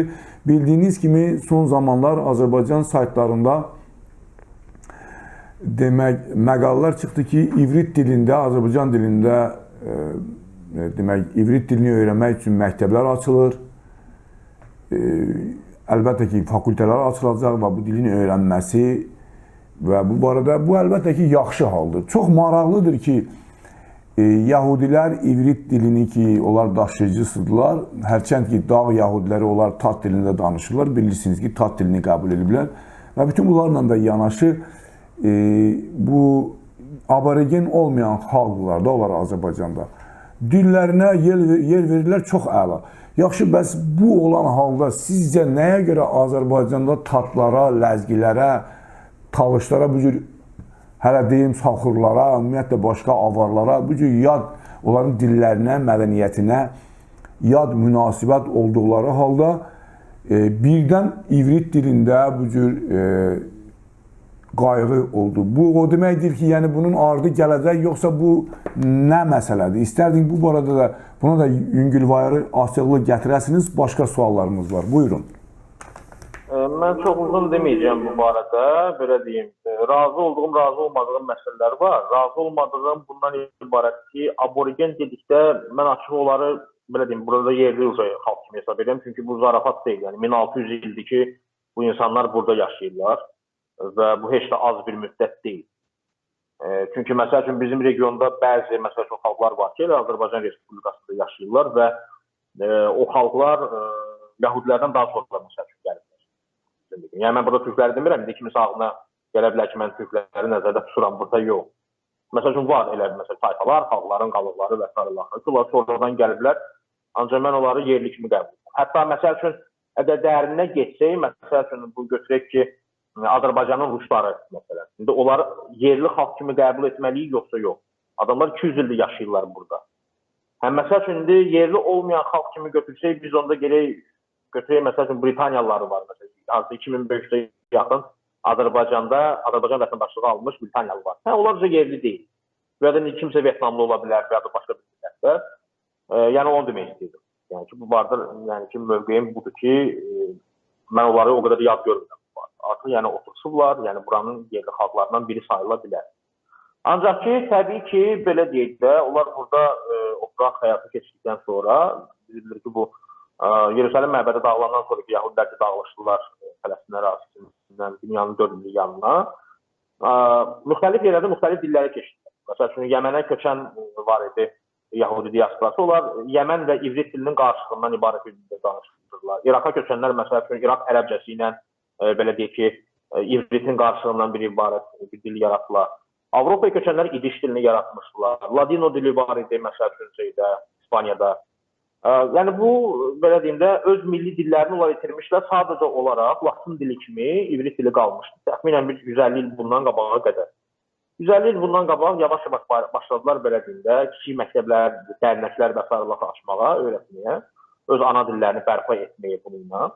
Speaker 1: Bildiyiniz kimi, son zamanlar Azərbaycan saytlarında demək, məqalələr çıxdı ki, ivrit dilində, Azərbaycan dilində demək, ivrit dilini öyrənmək üçün məktəblər açılır. Əlbəttə ki, fakültələr açılacaq və bu dilin öyrənməsi və bu barədə bu əlbəttə ki, yaxşı haldır. Çox maraqlıdır ki, Yahudilər ivrit dilini ki, onlar daşıyıcısıdırlar. Hərçənd ki, dağ Yahudiləri onlar Tat dilində danışırlar. Bilirsiniz ki, Tat dilini qəbul ediblər. Və bütün bunlarla da yanaşı bu aborigen olmayan xalqlar da olar Azərbaycanda. Dillərinə yer verirlər, çox əla. Yaxşı, bəs bu olan halda sizcə nəyə görə Azərbaycanda tatlara, ləzgilərə, talışlara, bu cür hələ deyim salxırlara, ümumiyyətlə başqa avarlara, bu cür yad, onların dillərinə, mədəniyyətinə yad münasibət olduqları halda birdən ivrit dilində bu cür qayğı oldu. Bu o deməkdir ki, yəni bunun ardı gələcək, yoxsa bu nə məsələdir? İstərdik bu barədə də buna da yüngülvarı açıqlıq gətirəsiniz. Başqa suallarımız var. Buyurun.
Speaker 2: Mən çox uzun deməyəcəm bu barədə, belə deyim. Razı olduğum, razı olmadığım məsələlər var. Razı olmadığım bundan ibarət ki, aborigen dedikdə mən açıq onları, belə deyim, burada yerli xalq kimi hesab edirəm. Çünki bu zarafat deyil. Yəni 1600 ildir ki, bu insanlar burada yaşayırlar və bu heç də az bir müddət deyil. Çünki məsəl üçün bizim regionda bəzi məsəl üçün xalqlar var ki, Azərbaycan Respublikasında yaşayırlar və o xalqlar Yahudilərdən daha sonra məsəl üçün gəlirlər. Yəni mən burada türkləri demirəm, kimisi ağlına gələ bilər ki, mən türkləri nəzərdə tuturam, burada yox. Məsəl üçün var elə tayfalar, xalqların qalıqları və s. Onlar sonradan gəliblər, ancaq mən onları yerli kimi qəbul edirəm. Hətta məsəl üçün, əgər dərinə geçsək, məsəl üçün bu götürək ki, Azərbaycanın rusları məsələn. İndi onları yerli xalq kimi qəbul etməliyik, yoxsa yox. Adamlar 200 ildir yaşayırlar burada. Həm məsəl üçün, indi yerli olmayan xalq kimi götürsək, biz onda götürək, məsəl üçün, Britaniyalıları var, məsəl üçün. 2500-də yaxın Azərbaycanda Azərbaycan vətəndaşlığı almış Britaniyalı var. Onlar bizə yerli deyil. Və ya kimsə Vyetnamlı ola bilər, və ya da başqa bir millətdə. Yəni onu demək istəyirdim. Yəni ki, bu barədə yəni ki, mövqeyim budur ki, mən onları o qədər yad görmürəm. Artıq yəni otursublar, yəni buranın yerli xalqlarından biri sayıla bilər. Ancaq ki, təbii ki, belə deyək də, onlar burada oturaq həyatı keçdikdən sonra, bililir ki, bu Yerusəlim məbədi dağılandan sonra ki, Yahudilər ki, dağılışdılar Fələstinə rasindən dünyanın dördüncü yanına. Müxtəlif yerlərdə müxtəlif dilləri keçdilər. Məsəl üçün, Yəmənə köçən var idi Yahudi diasporası. Onlar Yəmən və ivrit dilinin qarşılığından ibarət bir dildə danışdırdılar. İraqa köçənlər, məsəl üçün, İraq ərəbcəsi ilə, belə deyək ki, ivritin qarşılığından bir ibarət bir dil yaratdılar. Avropaya köçənlər İdiş dilini yaratmışdılar. Ladino dili var idi, məsəl üçün, İspaniyada. Yəni bu, belə deyim də, öz milli dillərini onlar itirmişlər. Sadəcə olaraq Latin dili kimi ivrit dili qalmışdı. Təxminən bir 150 il bundan qabağa qədər. 150 il bundan qabaq yavaş-yavaş başladılar, belə deyim də, kiçik məktəblər, dərnəklər və s. açmağa, öyrətməyə, öz ana dillərini bərpa etməyə bununla.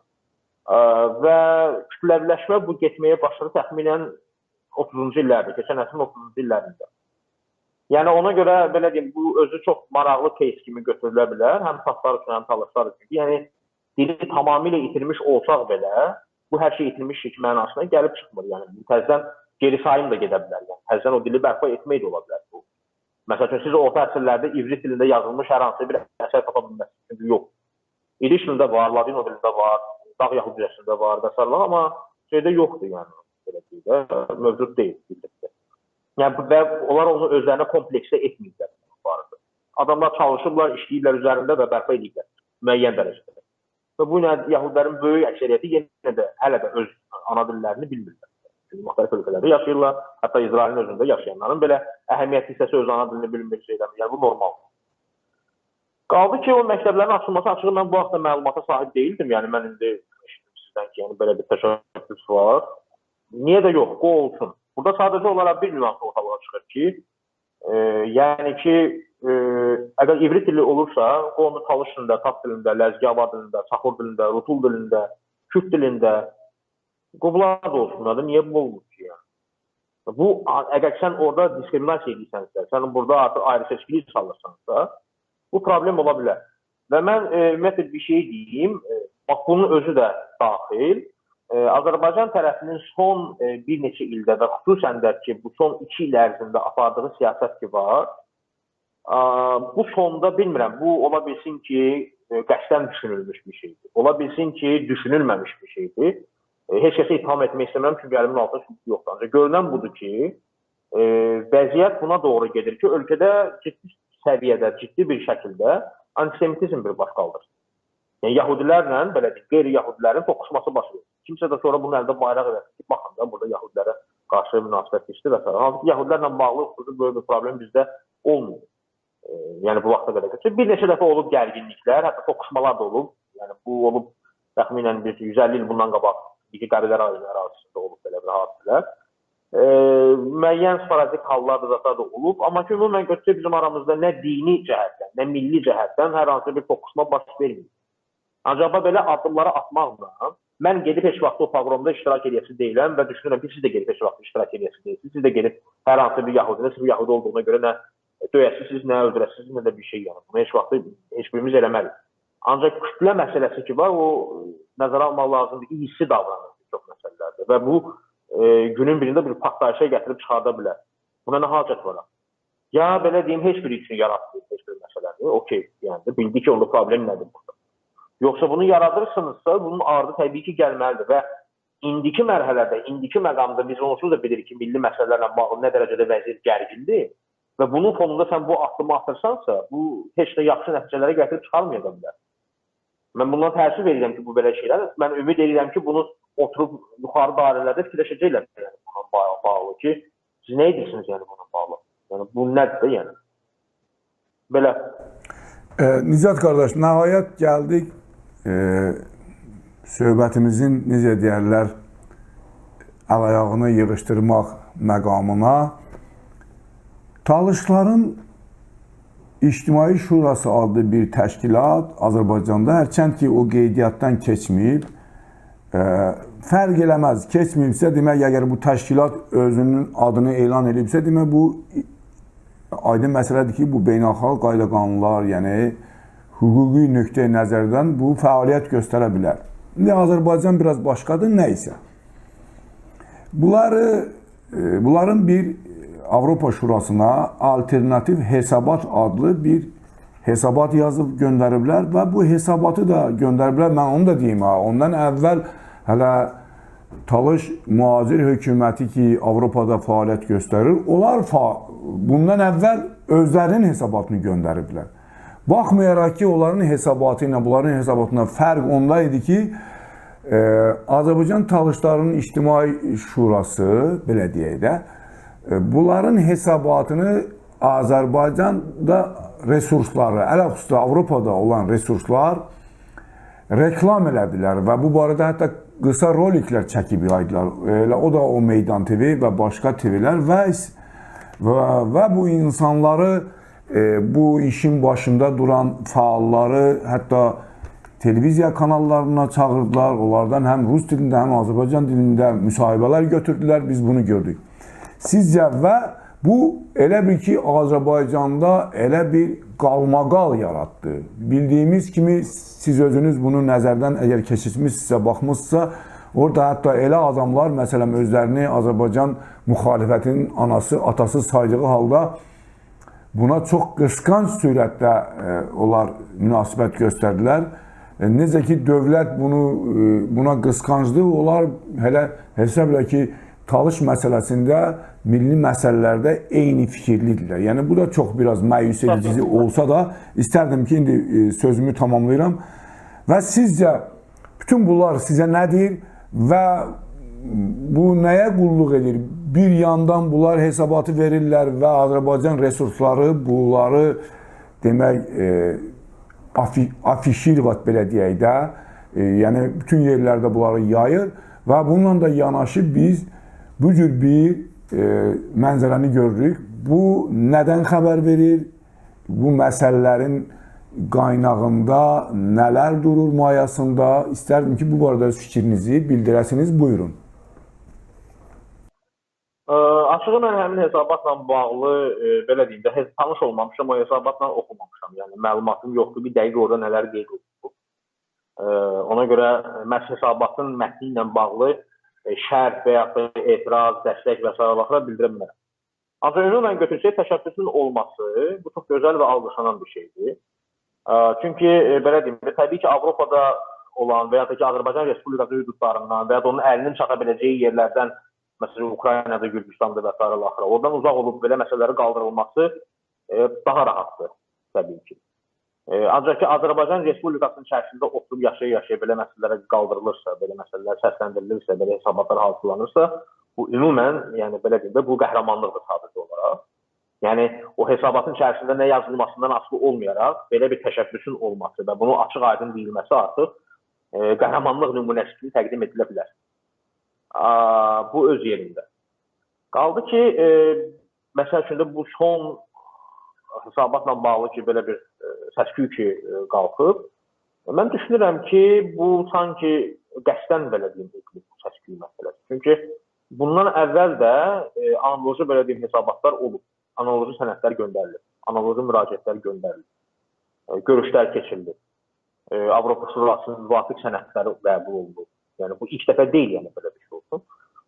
Speaker 2: Və kütləviləşmə bu getməyə başladı təxminən 30-cu illərdə, keçən əsrin 30-cu illərində. Yəni ona görə belə deyim, bu özü çox maraqlı case kimi götürülə bilər, həm tatlar üçün, həm talışlar üçün. Yəni dili tamamilə itirmiş olsaq belə, bu hər şey itirmiş mənasına gəlib çıxmır. Yəni təzədən geri sayım da gedə bilər. Yəni, təzədən o dili bərpa etmək də ola bilər. Bu. Məsəl üçün, siz orta əsrlərdə ivrit dilində yazılmış hər hansı bir əsər tapa bilməzsiniz. Çünki yox. İriş dilində var, ladino dilində var, dağ yahudicəsində var və s. Amma şeydə yoxdur, yəni. Belə deyil, mövcud deyil. Yəni, və onlar onu özlərinə kompleksə etməyirlər. Adamlar çalışırlar, işləyirlər üzərində və bərpa edirlər müəyyən dərəcədə. Və bu yahudilərin böyük əksəriyyəti yenə də hələ də öz ana dillərini bilmirlər. Çünki müxtəlif ölkələrdə yaşayırlar, hətta İsrailin özündə yaşayanların belə əhəmiyyətli hissəsi öz ana dilini bilmir şeydən. Yəni bu normaldır. Qaldı ki, o məktəblərin açılması açığı mən bu haqda məlumata sahib deyildim. Yəni mən indi eşitdim sizdən ki, yəni belə bir təşəbbüs var. Niyə də yox, qoy olsun. Burada sadəcə olaraq bir nüans ortalığa çıxır ki, yəni ki, əgər ivrit dili olursa, o onu talış dilində, tat dilində, ləzgava dilində, saxur dilində, rutul dilində, kürd dilində, qovlar da olsunlar da, niyə bu olmur ki? Yəni? Bu, əgər sən orada diskriminasiya edirsənsə, sən burada artıq ayrı seçkilik salırsansa, bu problem ola bilər. Və mən ümumiyyətlə bir şey deyim, bax bunun özü də daxil, Azərbaycan tərəfinin son bir neçə ildə və xüsusən də ki, bu son 2 il ərzində apardığı siyasət ki var, bu sonda bilmirəm, bu ola bilsin ki, qəsdən düşünülmüş bir şeydir. Ola bilsin ki, düşünülməmiş bir şeydir. Heç kəsə itham etmək istəmirəm, çünki əlimin altında sübut yoxdur. Ancaq görünən budur ki, vəziyyət buna doğru gedir ki, ölkədə ciddi səviyyədə, ciddi bir şəkildə antisemitizm bir baş qaldır. Yəni, yahudilərlə, belə deyək, qeyri-yahudilərin toqquşması başlayır. Kimsə də sonra bunun əldə bayraq edər ki, baxın da, burada yahudilərə qarşı münasibət işdir və s. Halbuki yahudilərlə bağlı böyük bir problem bizdə olmuyor. Yəni, bu vaxta qədər keçir. Bir neçə dəfə olub gərginliklər, hətta toqquşmalar da olub. Yəni, bu olub təxminən 150 il bundan qabaq iki qəbilə ərazisində olub belə bir hadisələr. Müəyyən sporadik hallar da olub. Amma ki, ümumən götürsə bizim aramızda nə dini cəhətdən, nə milli cəhətdən hər hansı bir toqquşma baş vermir. Ancaq belə addımları atmaqla mən gedib heç vaxt o pogromda iştirak edəsi deyiləm və düşünürəm ki, siz də gedib heç vaxt iştirak edəsi deyilsiniz. Siz də gedib hər hansı bir yahudini, siz bir yahudi olduğuna görə nə döyəsiniz, nə öldürəsiniz, nə də bir şey yəni. Bunu heç vaxt heç birimiz eləmərik. Ancaq kütlə məsələsi ki var, o nəzərə almaq lazımdır ki, hissi davranır çox məsələlərdə və bu günün birində bir partlayışa gətirib çıxarda bilər. Buna nə hacət var? Ya belə deyim, heç biri üçün yaratmır heç bir məsələni. Okey, yəni bildik ki, onda problem nədir burada? Yoxsa bunu yaradırsınızsa, bunun ardı təbii ki, gəlməlidir və indiki mərhələdə, indiki məqamda biz onsuz da bilirik ki, milli məsələlərlə bağlı nə dərəcədə vəziyyət gərgindir və bunun fonunda sən bu addımı atırsansa, bu heç də yaxşı nəticələrə gətirib çıxarmaya da bilər. Mən bundan təəssüf edirəm ki, bu belə şeylər. Mən ümid edirəm ki, bunu oturub yuxarı dairələrdə fikirləşəcəklər yəni, bununla bağlı ki, siz nə edirsiniz yəni bununla bağlı? Yəni, bu nədir də yəni? Belə.
Speaker 1: Nicat qardaş, nəhayət gəldik söhbətimizin, necə deyərlər, əl-ayağını yığışdırmaq məqamına. Talışların İctimai Şurası adlı bir təşkilat Azərbaycanda, hərçənd ki, o qeydiyyatdan keçməyib, fərq eləməz, keçməyibsə, demək, əgər bu təşkilat özünün adını elan edibsə, demək, bu aydın məsələdir ki, bu beynəlxalq qayda qanunlar, yəni hüquqi nöqteyi nəzərdən bu fəaliyyət göstərə bilər. İndi Azərbaycan biraz başqadır, nə isə. Bunların bir Avropa Şurasına alternativ hesabat adlı bir hesabat yazıb göndəriblər və bu hesabatı da göndəriblər. Mən onu da deyim, ondan əvvəl hələ Talış mühacir hökuməti ki, Avropada fəaliyyət göstərir, onlar bundan əvvəl özlərinin hesabatını göndəriblər. Baxmayaraq ki, onların hesabatı ilə bunların hesabatına fərq onda idi ki, Azərbaycan Talışlarının İctimai Şurası, belə deyək də, bunların hesabatını Azərbaycanda resursları, ələxüsusən Avropada olan resurslar reklam elədilər və bu barədə hətta qısa roliklər çəkib yaydılar. O da o Meydan TV və başqa TV'lər və bu insanları, bu işin başında duran fəalları hətta televiziya kanallarına çağırdılar. Onlardan həm Rus dilində, həm Azərbaycan dilində müsahibələr götürdülər. Biz bunu gördük. Sizcə və bu elə bir ki, Azərbaycanda elə bir qalmaqal yaratdı. Bildiyimiz kimi siz özünüz bunu nəzərdən əgər keçirmişsinizsə, baxmışsa, Orada hətta elə adamlar, məsələn, özlərini Azərbaycan müxalifətinin anası, atası saydığı halda buna çox qısqanc surətdə onlar münasibət göstərdilər. Necə ki, dövlət buna qısqancdır, onlar hələ hesab elə ki, Talış məsələsində, milli məsələlərdə eyni fikirlidirlər. Yəni, bu da çox biraz məyus edici olsa da, istərdim ki, indi sözümü tamamlayıram. Və sizcə, bütün bunlar sizə nədir və bu nəyə qulluq edir? Bir yandan bunlar hesabatı verirlər və Azərbaycan resursları bunları demək, afişirvat belə deyək də, yəni bütün yerlərdə bunları yayır və bununla da yanaşı biz bu cür bir mənzərəni görürük. Bu nədən xəbər verir? Bu məsələlərin qaynağında nələr durur mayasında? İstərdim ki, bu barədə fikrinizi bildirəsiniz. Buyurun.
Speaker 2: Açığı mən həmin hesabatla bağlı, belə deyim də, tanış olmamışam, o hesabatla oxumamışam. Yəni, məlumatım yoxdur, bir dəqiq orada nələr qeyd olunur. Ona görə məhz hesabatın mətni ilə bağlı şərh və ya etiraz, dəstək və s. bildirə bilmərəm. Ancaq ümumən götürsək, təşəbbüsün olması bu çox gözəl və alqışlanan bir şeydir. Çünki, belə deyim, təbii ki, Avropada olan və ya da ki, Azərbaycan Respublikası hüdudlarından və ya da onun əlinin çata biləcəyi yerlərdən, məsələn, Ukraynada, Gürcüstanda və s. oradan uzaq olub belə məsələləri qaldırılması daha rahatdır, təbii ki. Ancaq ki, Azərbaycan Respublikasının içərisində oturub yaşaya-yaşaya belə məsələlərə qaldırılırsa, belə məsələlər səsləndirilirsə, belə hesabatlar hazırlanırsa, bu ümumən, yəni belə deyim də, bu qəhrəmanlıqdır sadəcə olaraq. Yəni, o hesabatın içərisində nə yazılmasından asılı olmayaraq, belə bir təşəbbüsün olması və bunu açıq-aydın deyilməsi artıq qəhrəmanlıq nümunəsi kimi təqdim edilə bilər. Bu öz yerində. Qaldı ki, məsəl üçün bu son hesabatla bağlı ki, belə bir səs-küy ki, qalxıb. Mən düşünürəm ki, bu sanki qəsdən belə deyim, bu səs-küy məsələsi. Çünki bundan əvvəl də analoji belə deyim hesabatlar olub. Analoji sənədlər göndərilir, analoji müraciətlər göndərilir, görüşlər keçirilir. Avropa Şurasının müvafiq sənədləri qəbul olunur. Yəni, bu ilk dəfə deyil, yəni belə bir şey olsun.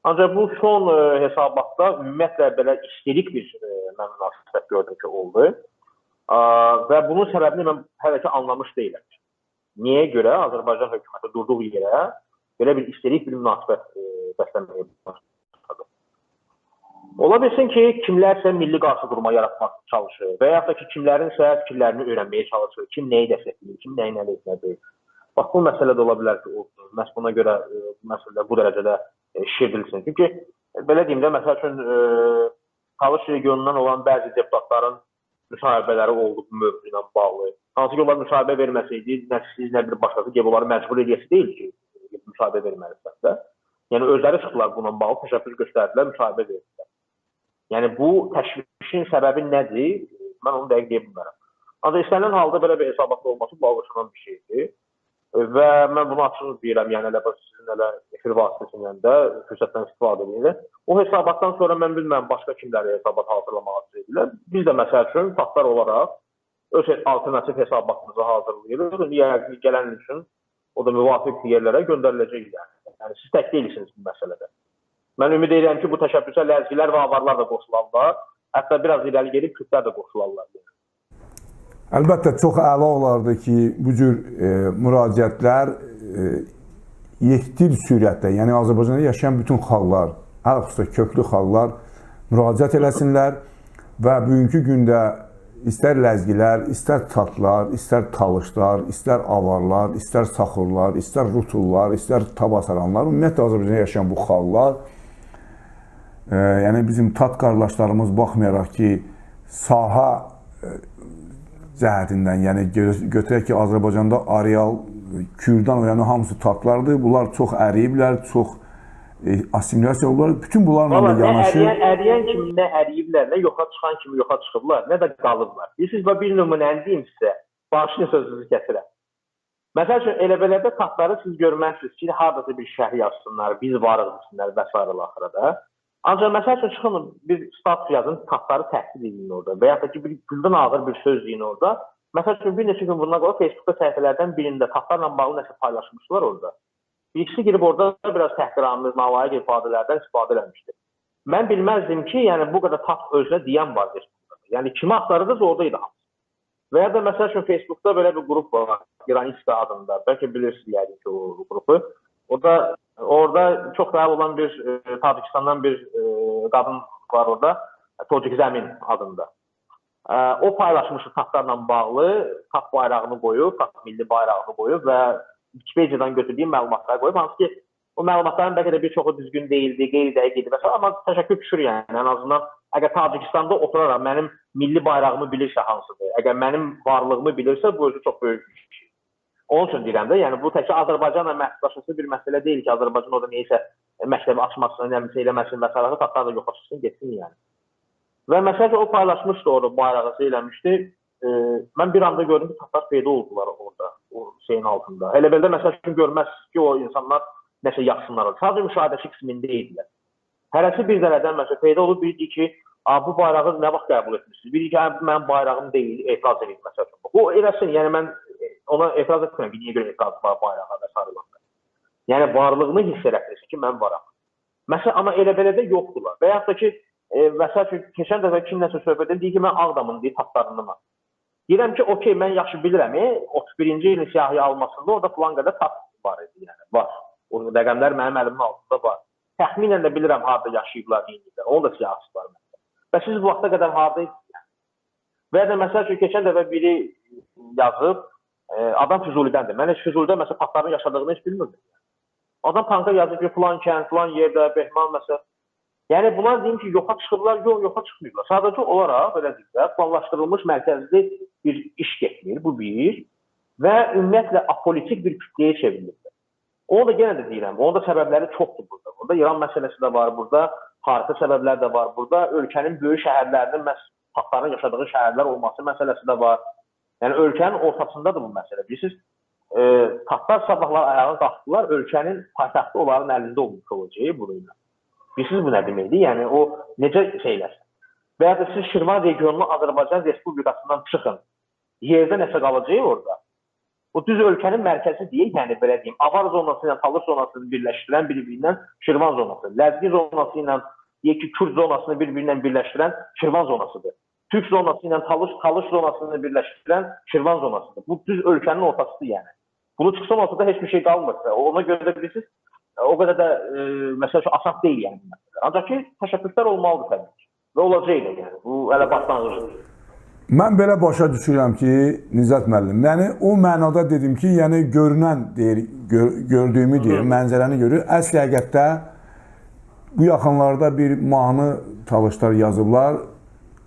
Speaker 2: Ancaq bu son hesabatda ümumiyyətlə belə istilik bir mən münasibət gördüm ki, oldu. Və bunun səbəbini mən hələ ki anlamış deyiləm. Niyə görə Azərbaycan hökuməti durduğu yerə belə bir istilik bir münasibət bəsləməyə başladı. Ola bilsin ki, kimlərsə milli qarşıdurma yaratmaq çalışır və yaxud da ki, kimlərinsə fikirlərini öyrənməyə çalışır, kim nəyi dəstəkləyir, kim nəyi nələ etmədir. Bax, bu məsələ də ola bilər ki, olsun. Məhz buna görə məsələ bu dərəcədə şişirdilsin. Çünki, belə deyim də, məsəl üçün, Talış regionundan olan bəzi deputatların müsahibələri oldu bu mövzu ilə bağlı. Hansı ki, onlar müsahibə verməsəydi, nə siz, nə bir başqası ki, onları məcbur edəsi deyil ki, müsahibə verməlisən də. Yəni, özləri çıxdılar bununla bağlı, təşəbbüs göstərdilər, müsahibə verdilər. Yəni, bu təşvişin səbəbi nədir? Mən onu dəqiq deyə bilmərəm. Ancaq istənilən halda belə bir hesabatlı olması bağlaşılan bir şeydir. Və mən bunu açıq deyirəm, yəni elə sizin elə efir vasitəsindən də fürsətdən istifadə edirlər. O hesabatdan sonra mən bilməm başqa kimləri hesabat hazırlamağa edirlər. Biz də məsəl üçün faktlar olaraq öz alternativ hesabatımızı hazırlayırıq. Yəni gələn üçün o da müvafiq yerlərə göndəriləcək yəni. Yəni siz tək deyilsiniz bu məsələdə. Mən ümid edirəm ki, bu təşəbbüsə ləzgilər və avarlar da qoşularlar. Hətta biraz irəli gedib Kürtlər də qoşularlar.
Speaker 1: Əlbəttə, çox əla olardı ki, bu cür müraciətlər yekdil sürətdə, yəni Azərbaycanda yaşayan bütün xalqlar, ən xüsusilə köklü xalqlar müraciət eləsinlər və bugünkü gündə istər ləzgilər, istər tatlar, istər talışlar, istər avarlar, istər saxurlar, istər rutullar, istər tabasaranlar, ümumiyyətlə Azərbaycanda yaşayan bu xalqlar, yəni bizim tat qardaşlarımız baxmayaraq ki, saha cəhətindən, yəni götürək ki, Azərbaycanda areal, Kürdən o yəni hamısı tatlardır. Bunlar çox əriyiblər, çox assimilyasiya olurlar. Bütün bunlarla da yanaşı...
Speaker 2: Əriyən kimi nə əriyiblər, nə yoxa çıxan kimi yoxa çıxıblar, nə də qalıblar. Bilirsiniz, bir nümunəni deyim sizə, başını sözünüzü gətirəm. Məsəl üçün, elə belədə tatları siz görməzsiniz ki, haradasa bir şərh yazsınlar, biz varıq desinlər və s. axırada. Ancaq məsəl üçün, çıxın bir status yazın, tatları təhdid edin orada və yaxud da ki, bir güldən ağır bir söz deyin orada. Məsəl üçün, bir neçə gün bundan sonra Facebookda səhifələrdən birində tatlarla bağlı nəsə paylaşmışlar orada. birisi girib orada biraz təhqiramiz, nalayiq ifadələrdən istifadə eləmişdi. Mən bilməzdim ki, yəni bu qədər tat özünə deyən var Respublikada. Yəni kimi axtarırdınız oradaydı hamısı. Və ya da məsəl üçün Facebookda belə bir qrup var, İranista adında. Bəlkə bilirsiniz yəqin ki o qrupu. Orada çox fəal olan bir Tacikistandan bir qadın var orada. Tocik Zəmin adında. O paylaşmışdı tatlarla bağlı, tat bayrağını qoyub, tat milli bayrağını qoyub və Wikipedia'dan götürdüyüm məlumatları qoyub. Hansı ki, o məlumatların bəlkə də bir çoxu düzgün deyildi, qeyri-dəqiq idi və s. Amma təşəkkür düşür yəni. Ən azından əgər Tacikistanda oturaraq mənim milli bayrağımı bilirsə hansıdır, əgər mənim varlığımı bilirsə, bu özü çox böyük bir şey. Onun üçün deyirəm də, yəni bu təkcə Azərbaycanla məhdudlaşması bir məsələ deyil ki, Azərbaycan orada neysə məktəbi açmasın, nəsə eləməsin və s. Tatlar da yoxa çıxsın, getsin yəni. Və məsələn o paylaşmışdı orada, bayrağı eləmişdi. Mən bir anda gördüm ki, tatlar peyda oldular orada, o şeyin altında. Elə belə məsəl üçün görməzsiniz ki, o insanlar nəsə yaxsınlar oldu. Sadəcə müşahidəçi qismində idilər. Hərəsi bir dərədən məsəl peyda olub, bildi ki, bu bayrağı nə vaxt qəbul etmişsiniz? Bildi ki, mənim bayrağım deyil, etiraz edin məsəl üçün. O eləsin, yəni mən ona etiraz etmirəm ki, niyə görə etiraz var bayrağa və s. Yəni varlığını hiss elətdirsin ki, mən varam. Məsələn, amma elə belə də yoxdular. Və yaxud da ki, məsəl üçün, keçən dəfə kimləsə söhbət edir, deyir ki, mən Ağdamın deyir, tatlarından. Deyirəm ki, okey, mən yaxşı bilirəm, 31-ci ilin siyahıya almasında orada filan qədər tat var idi, yəni, var. O rəqəmlər mənim əlimin altında var. Təxminən də bilirəm, harada yaşayıblar, neyindirlər, onun da siyahısı var. Və siz bu vaxta qədər haradaydınız? Və ya da məsəl üçün, keçən dəfə biri yazıb, adam Füzulidəndir. Mən heç Füzulidə məsələn, tatların yaşadığını heç bilmirdim. Adam tanka yazıb ki, filan kənd, filan yerdə, Behman məsələn. Yəni bunlar deyim ki, yoxa çıxırlar, yoxa çıxmıyorlar. Sadəcə olaraq, belə deyirlər, planlaşdırılmış mərkəzli bir iş getmir, bu bir. Və ümumiyyətlə apolitik bir kütləyə çevrilir. Onu da yenə də deyirəm, onun da səbəbləri çoxdur burada. Burada İran məsələsi də var, burada tarixi səbəblər də var, burada ölkənin böyük şəhərlərinin tatların yaşadığı şəhərlər olması məsələsi də var. Yəni ölkənin ortasındadır bu məsələ. Bilirsiniz, tatlar sabahlar ayağa qalxdılar, ölkənin paytaxtı onların əlində olmuş olacaq burayla. Bilirsiniz bu nə deməkdir? Yəni o necə şeyləsin? Və ya da siz Şirvan regionunu Azərbaycan Respublikasından çıxın. Yerdə nəsə qalacaq orada. O düz ölkənin mərkəzi deyək, yəni belə deyim. Avar zonası ilə Talış zonasını birləşdirən bir-birindən Şirvan zonası. Ləzgi zonası ilə deyək ki, Kürd zonasını bir-birindən birləşdirən Şirvan zonasıdır. Türk zonası ilə Talış zonasını birləşdirən Şirvan zonasıdır. Bu düz ölkənin ortasıdır yəni. Bunu çıxsan ortada heç bir şey qalmırsa, ona görə də bilirsiniz, o qədər də məsəl üçün asan deyil yəni. Ancaq ki, təşəbbüslər olmalıdır təbii ki. Və olacaq da yəni. Bu hələ başlanğıcıdır.
Speaker 1: Mən belə başa düşürəm ki, Nizat müəllim, yəni o mənada dedim ki, yəni görünən deyir, gördüyümü deyir, mənzərəni görür. Əsl həqiqətdə bu yaxınlarda bir mahnı Talışlar yazıblar.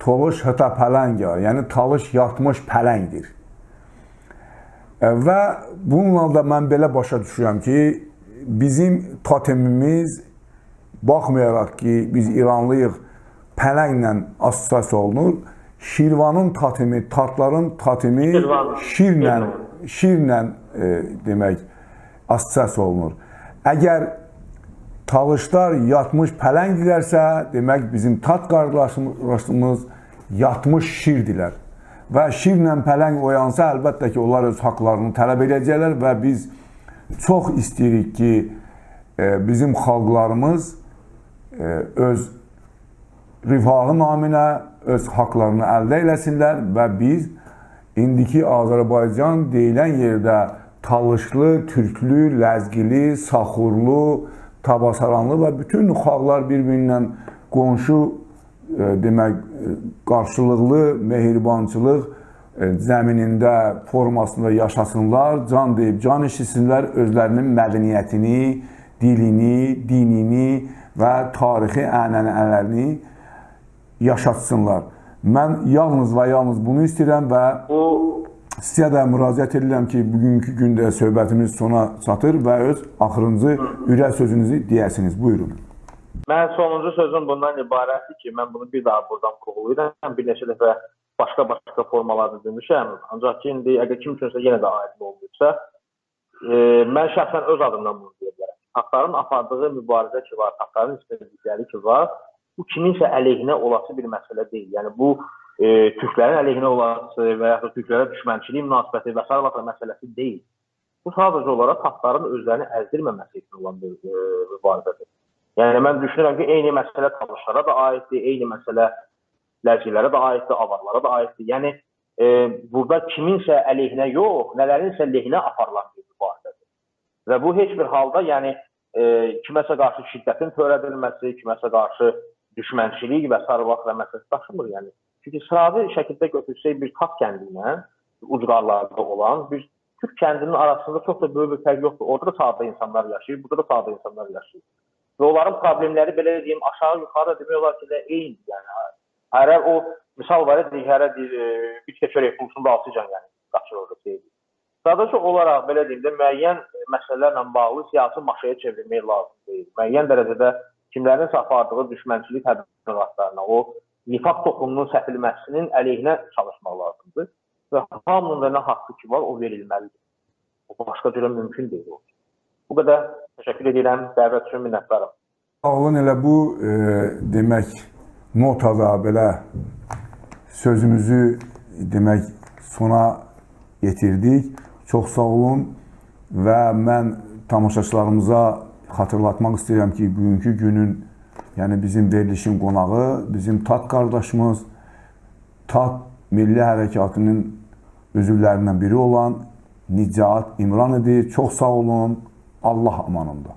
Speaker 1: Talış hətta pələngə, yəni Talış yatmış pələngdir. Və bununla da mən belə başa düşürəm ki, bizim totemimiz, baxmayaraq ki, biz İranlıyıq, pələnglə assosiasiya olunur. Şirvanın totemi, tartların totemi şirlə demək, assosiasiya olunur. Əgər Talışlar yatmış pələngilərsə, demək bizim tat qardaşımız yatmış şirdirlər. Və şirlə pələng oyansa, əlbəttə ki, onlar öz haqlarını tələb edəcəklər və biz çox istəyirik ki, bizim xalqlarımız öz rifahı naminə öz haqlarını əldə eləsinlər və biz indiki Azərbaycan deyilən yerdə Talışlı, Türklü, Ləzgili, Saxurlu, Tabasaranlı və bütün xalqlar bir-birindən qonşu demək, qarşılıqlı mehribançılıq zəminində, formasında yaşasınlar, can deyib can eşitsinlər, özlərinin mədəniyyətini, dilini, dinini və tarixi ənənələrini yaşatsınlar. Mən yalnız və yalnız bunu istəyirəm və sizə də müraciət edirəm ki, bugünkü gündə söhbətimiz sona çatır və öz axırıncı ürək sözünüzü deyəsiniz. Buyurun.
Speaker 2: Mən sonuncu sözüm bundan ibarətdir ki, mən bunu bir daha buradan qoğuluyuram. Bir neçə dəfə başqa formalarda demişəm. Ancaq ki, indi əgər kim üçünsə yenə də aid olmuşsa, mən şəxsən öz adımdan bunu deyə bilərəm. Haqların apardığı mübarizə ki var, haqların istədikləri ki var, bu kiminsə əleyhinə olası bir məsələ deyil. Yəni bu Türklərin əleyhinə olası və ya da Türklərə düşmənçilik münasibəti və s. məsələsi deyil. Bu sadəcə olaraq taxtların özlərini əzdirməməsi üçün olan bir mübarizədir. Yəni mən düşünürəm ki, eyni məsələ talışlara da aiddir, eyni məsələ lərcilərə də aiddir, avarlara da aiddir. Yəni burada kiminsə əleyhinə yox, nələrinsə lehinə aparılan bir mübarizədir. Və bu heç bir halda yəni kiməsə qarşı şiddətin törədilməsi, kiməsə qarşı düşmənçilik və sarılaq və məsələsi daşımır. Yəni çünki sıravi şəkildə götürsək bir Taft kəndinə ucqarlarda olan bir Türk kəndinin arasında çox da böyük bir fərq yoxdur. Orada da sadə insanlar yaşayır, burada da sadə insanlar yaşayır. Və onların problemləri belə deyim, aşağı-yuxarı demək olar ki, eyni. Yəni, hərə o, misal var edir, hərə bir keçərək pulsunda altıcan, yəni, qaçır orada deyil. Sadəcə olaraq, belə deyim də, müəyyən məsələlərlə bağlı siyasi maşaya çevirmək lazım deyil. Müəyyən dərəcədə kimlərin apardığı düşmənçilik təbliğatlarına, o nifaq toxumunun səpilməsinin əleyhinə çalışmaq lazımdır. Və hamının da nə haqqı ki var, o verilməlidir. O başqa cürə mümkün deyil. Bu qədər təşəkkür edirəm, dəvət üçün minnətdarım.
Speaker 1: Sağ olun, elə bu demək notada belə sözümüzü demək sona yetirdik. Çox sağ olun və mən tamaşaçılarımıza xatırlatmaq istəyirəm ki, bugünkü günün, yəni bizim verilişin qonağı, bizim TAT qardaşımız, TAT Milli Hərəkatının üzvlərindən biri olan Nicat İmran idi. Çox sağ olun, Allah amanında.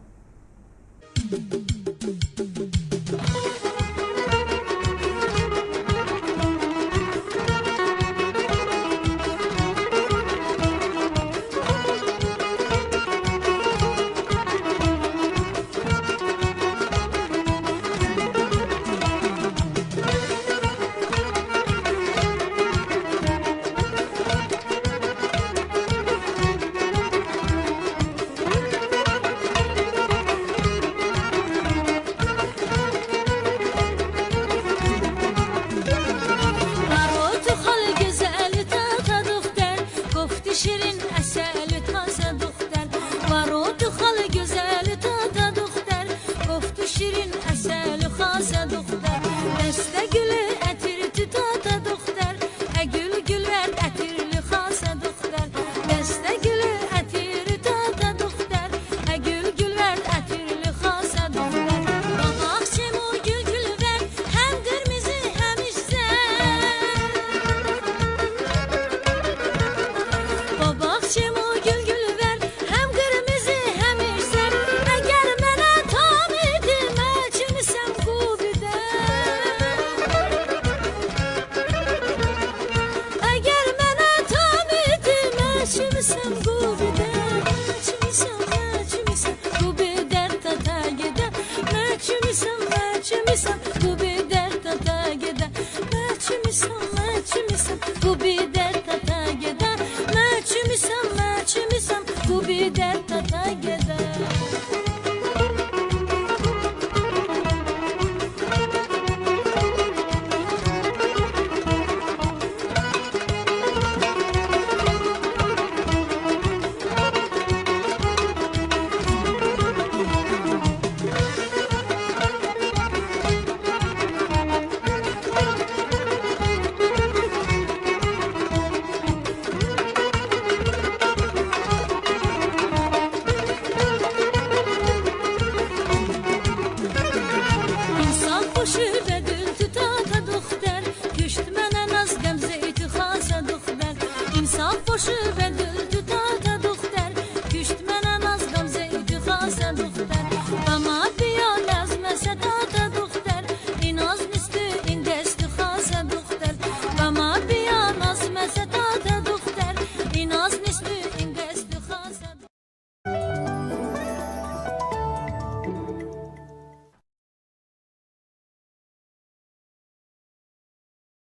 Speaker 3: Başı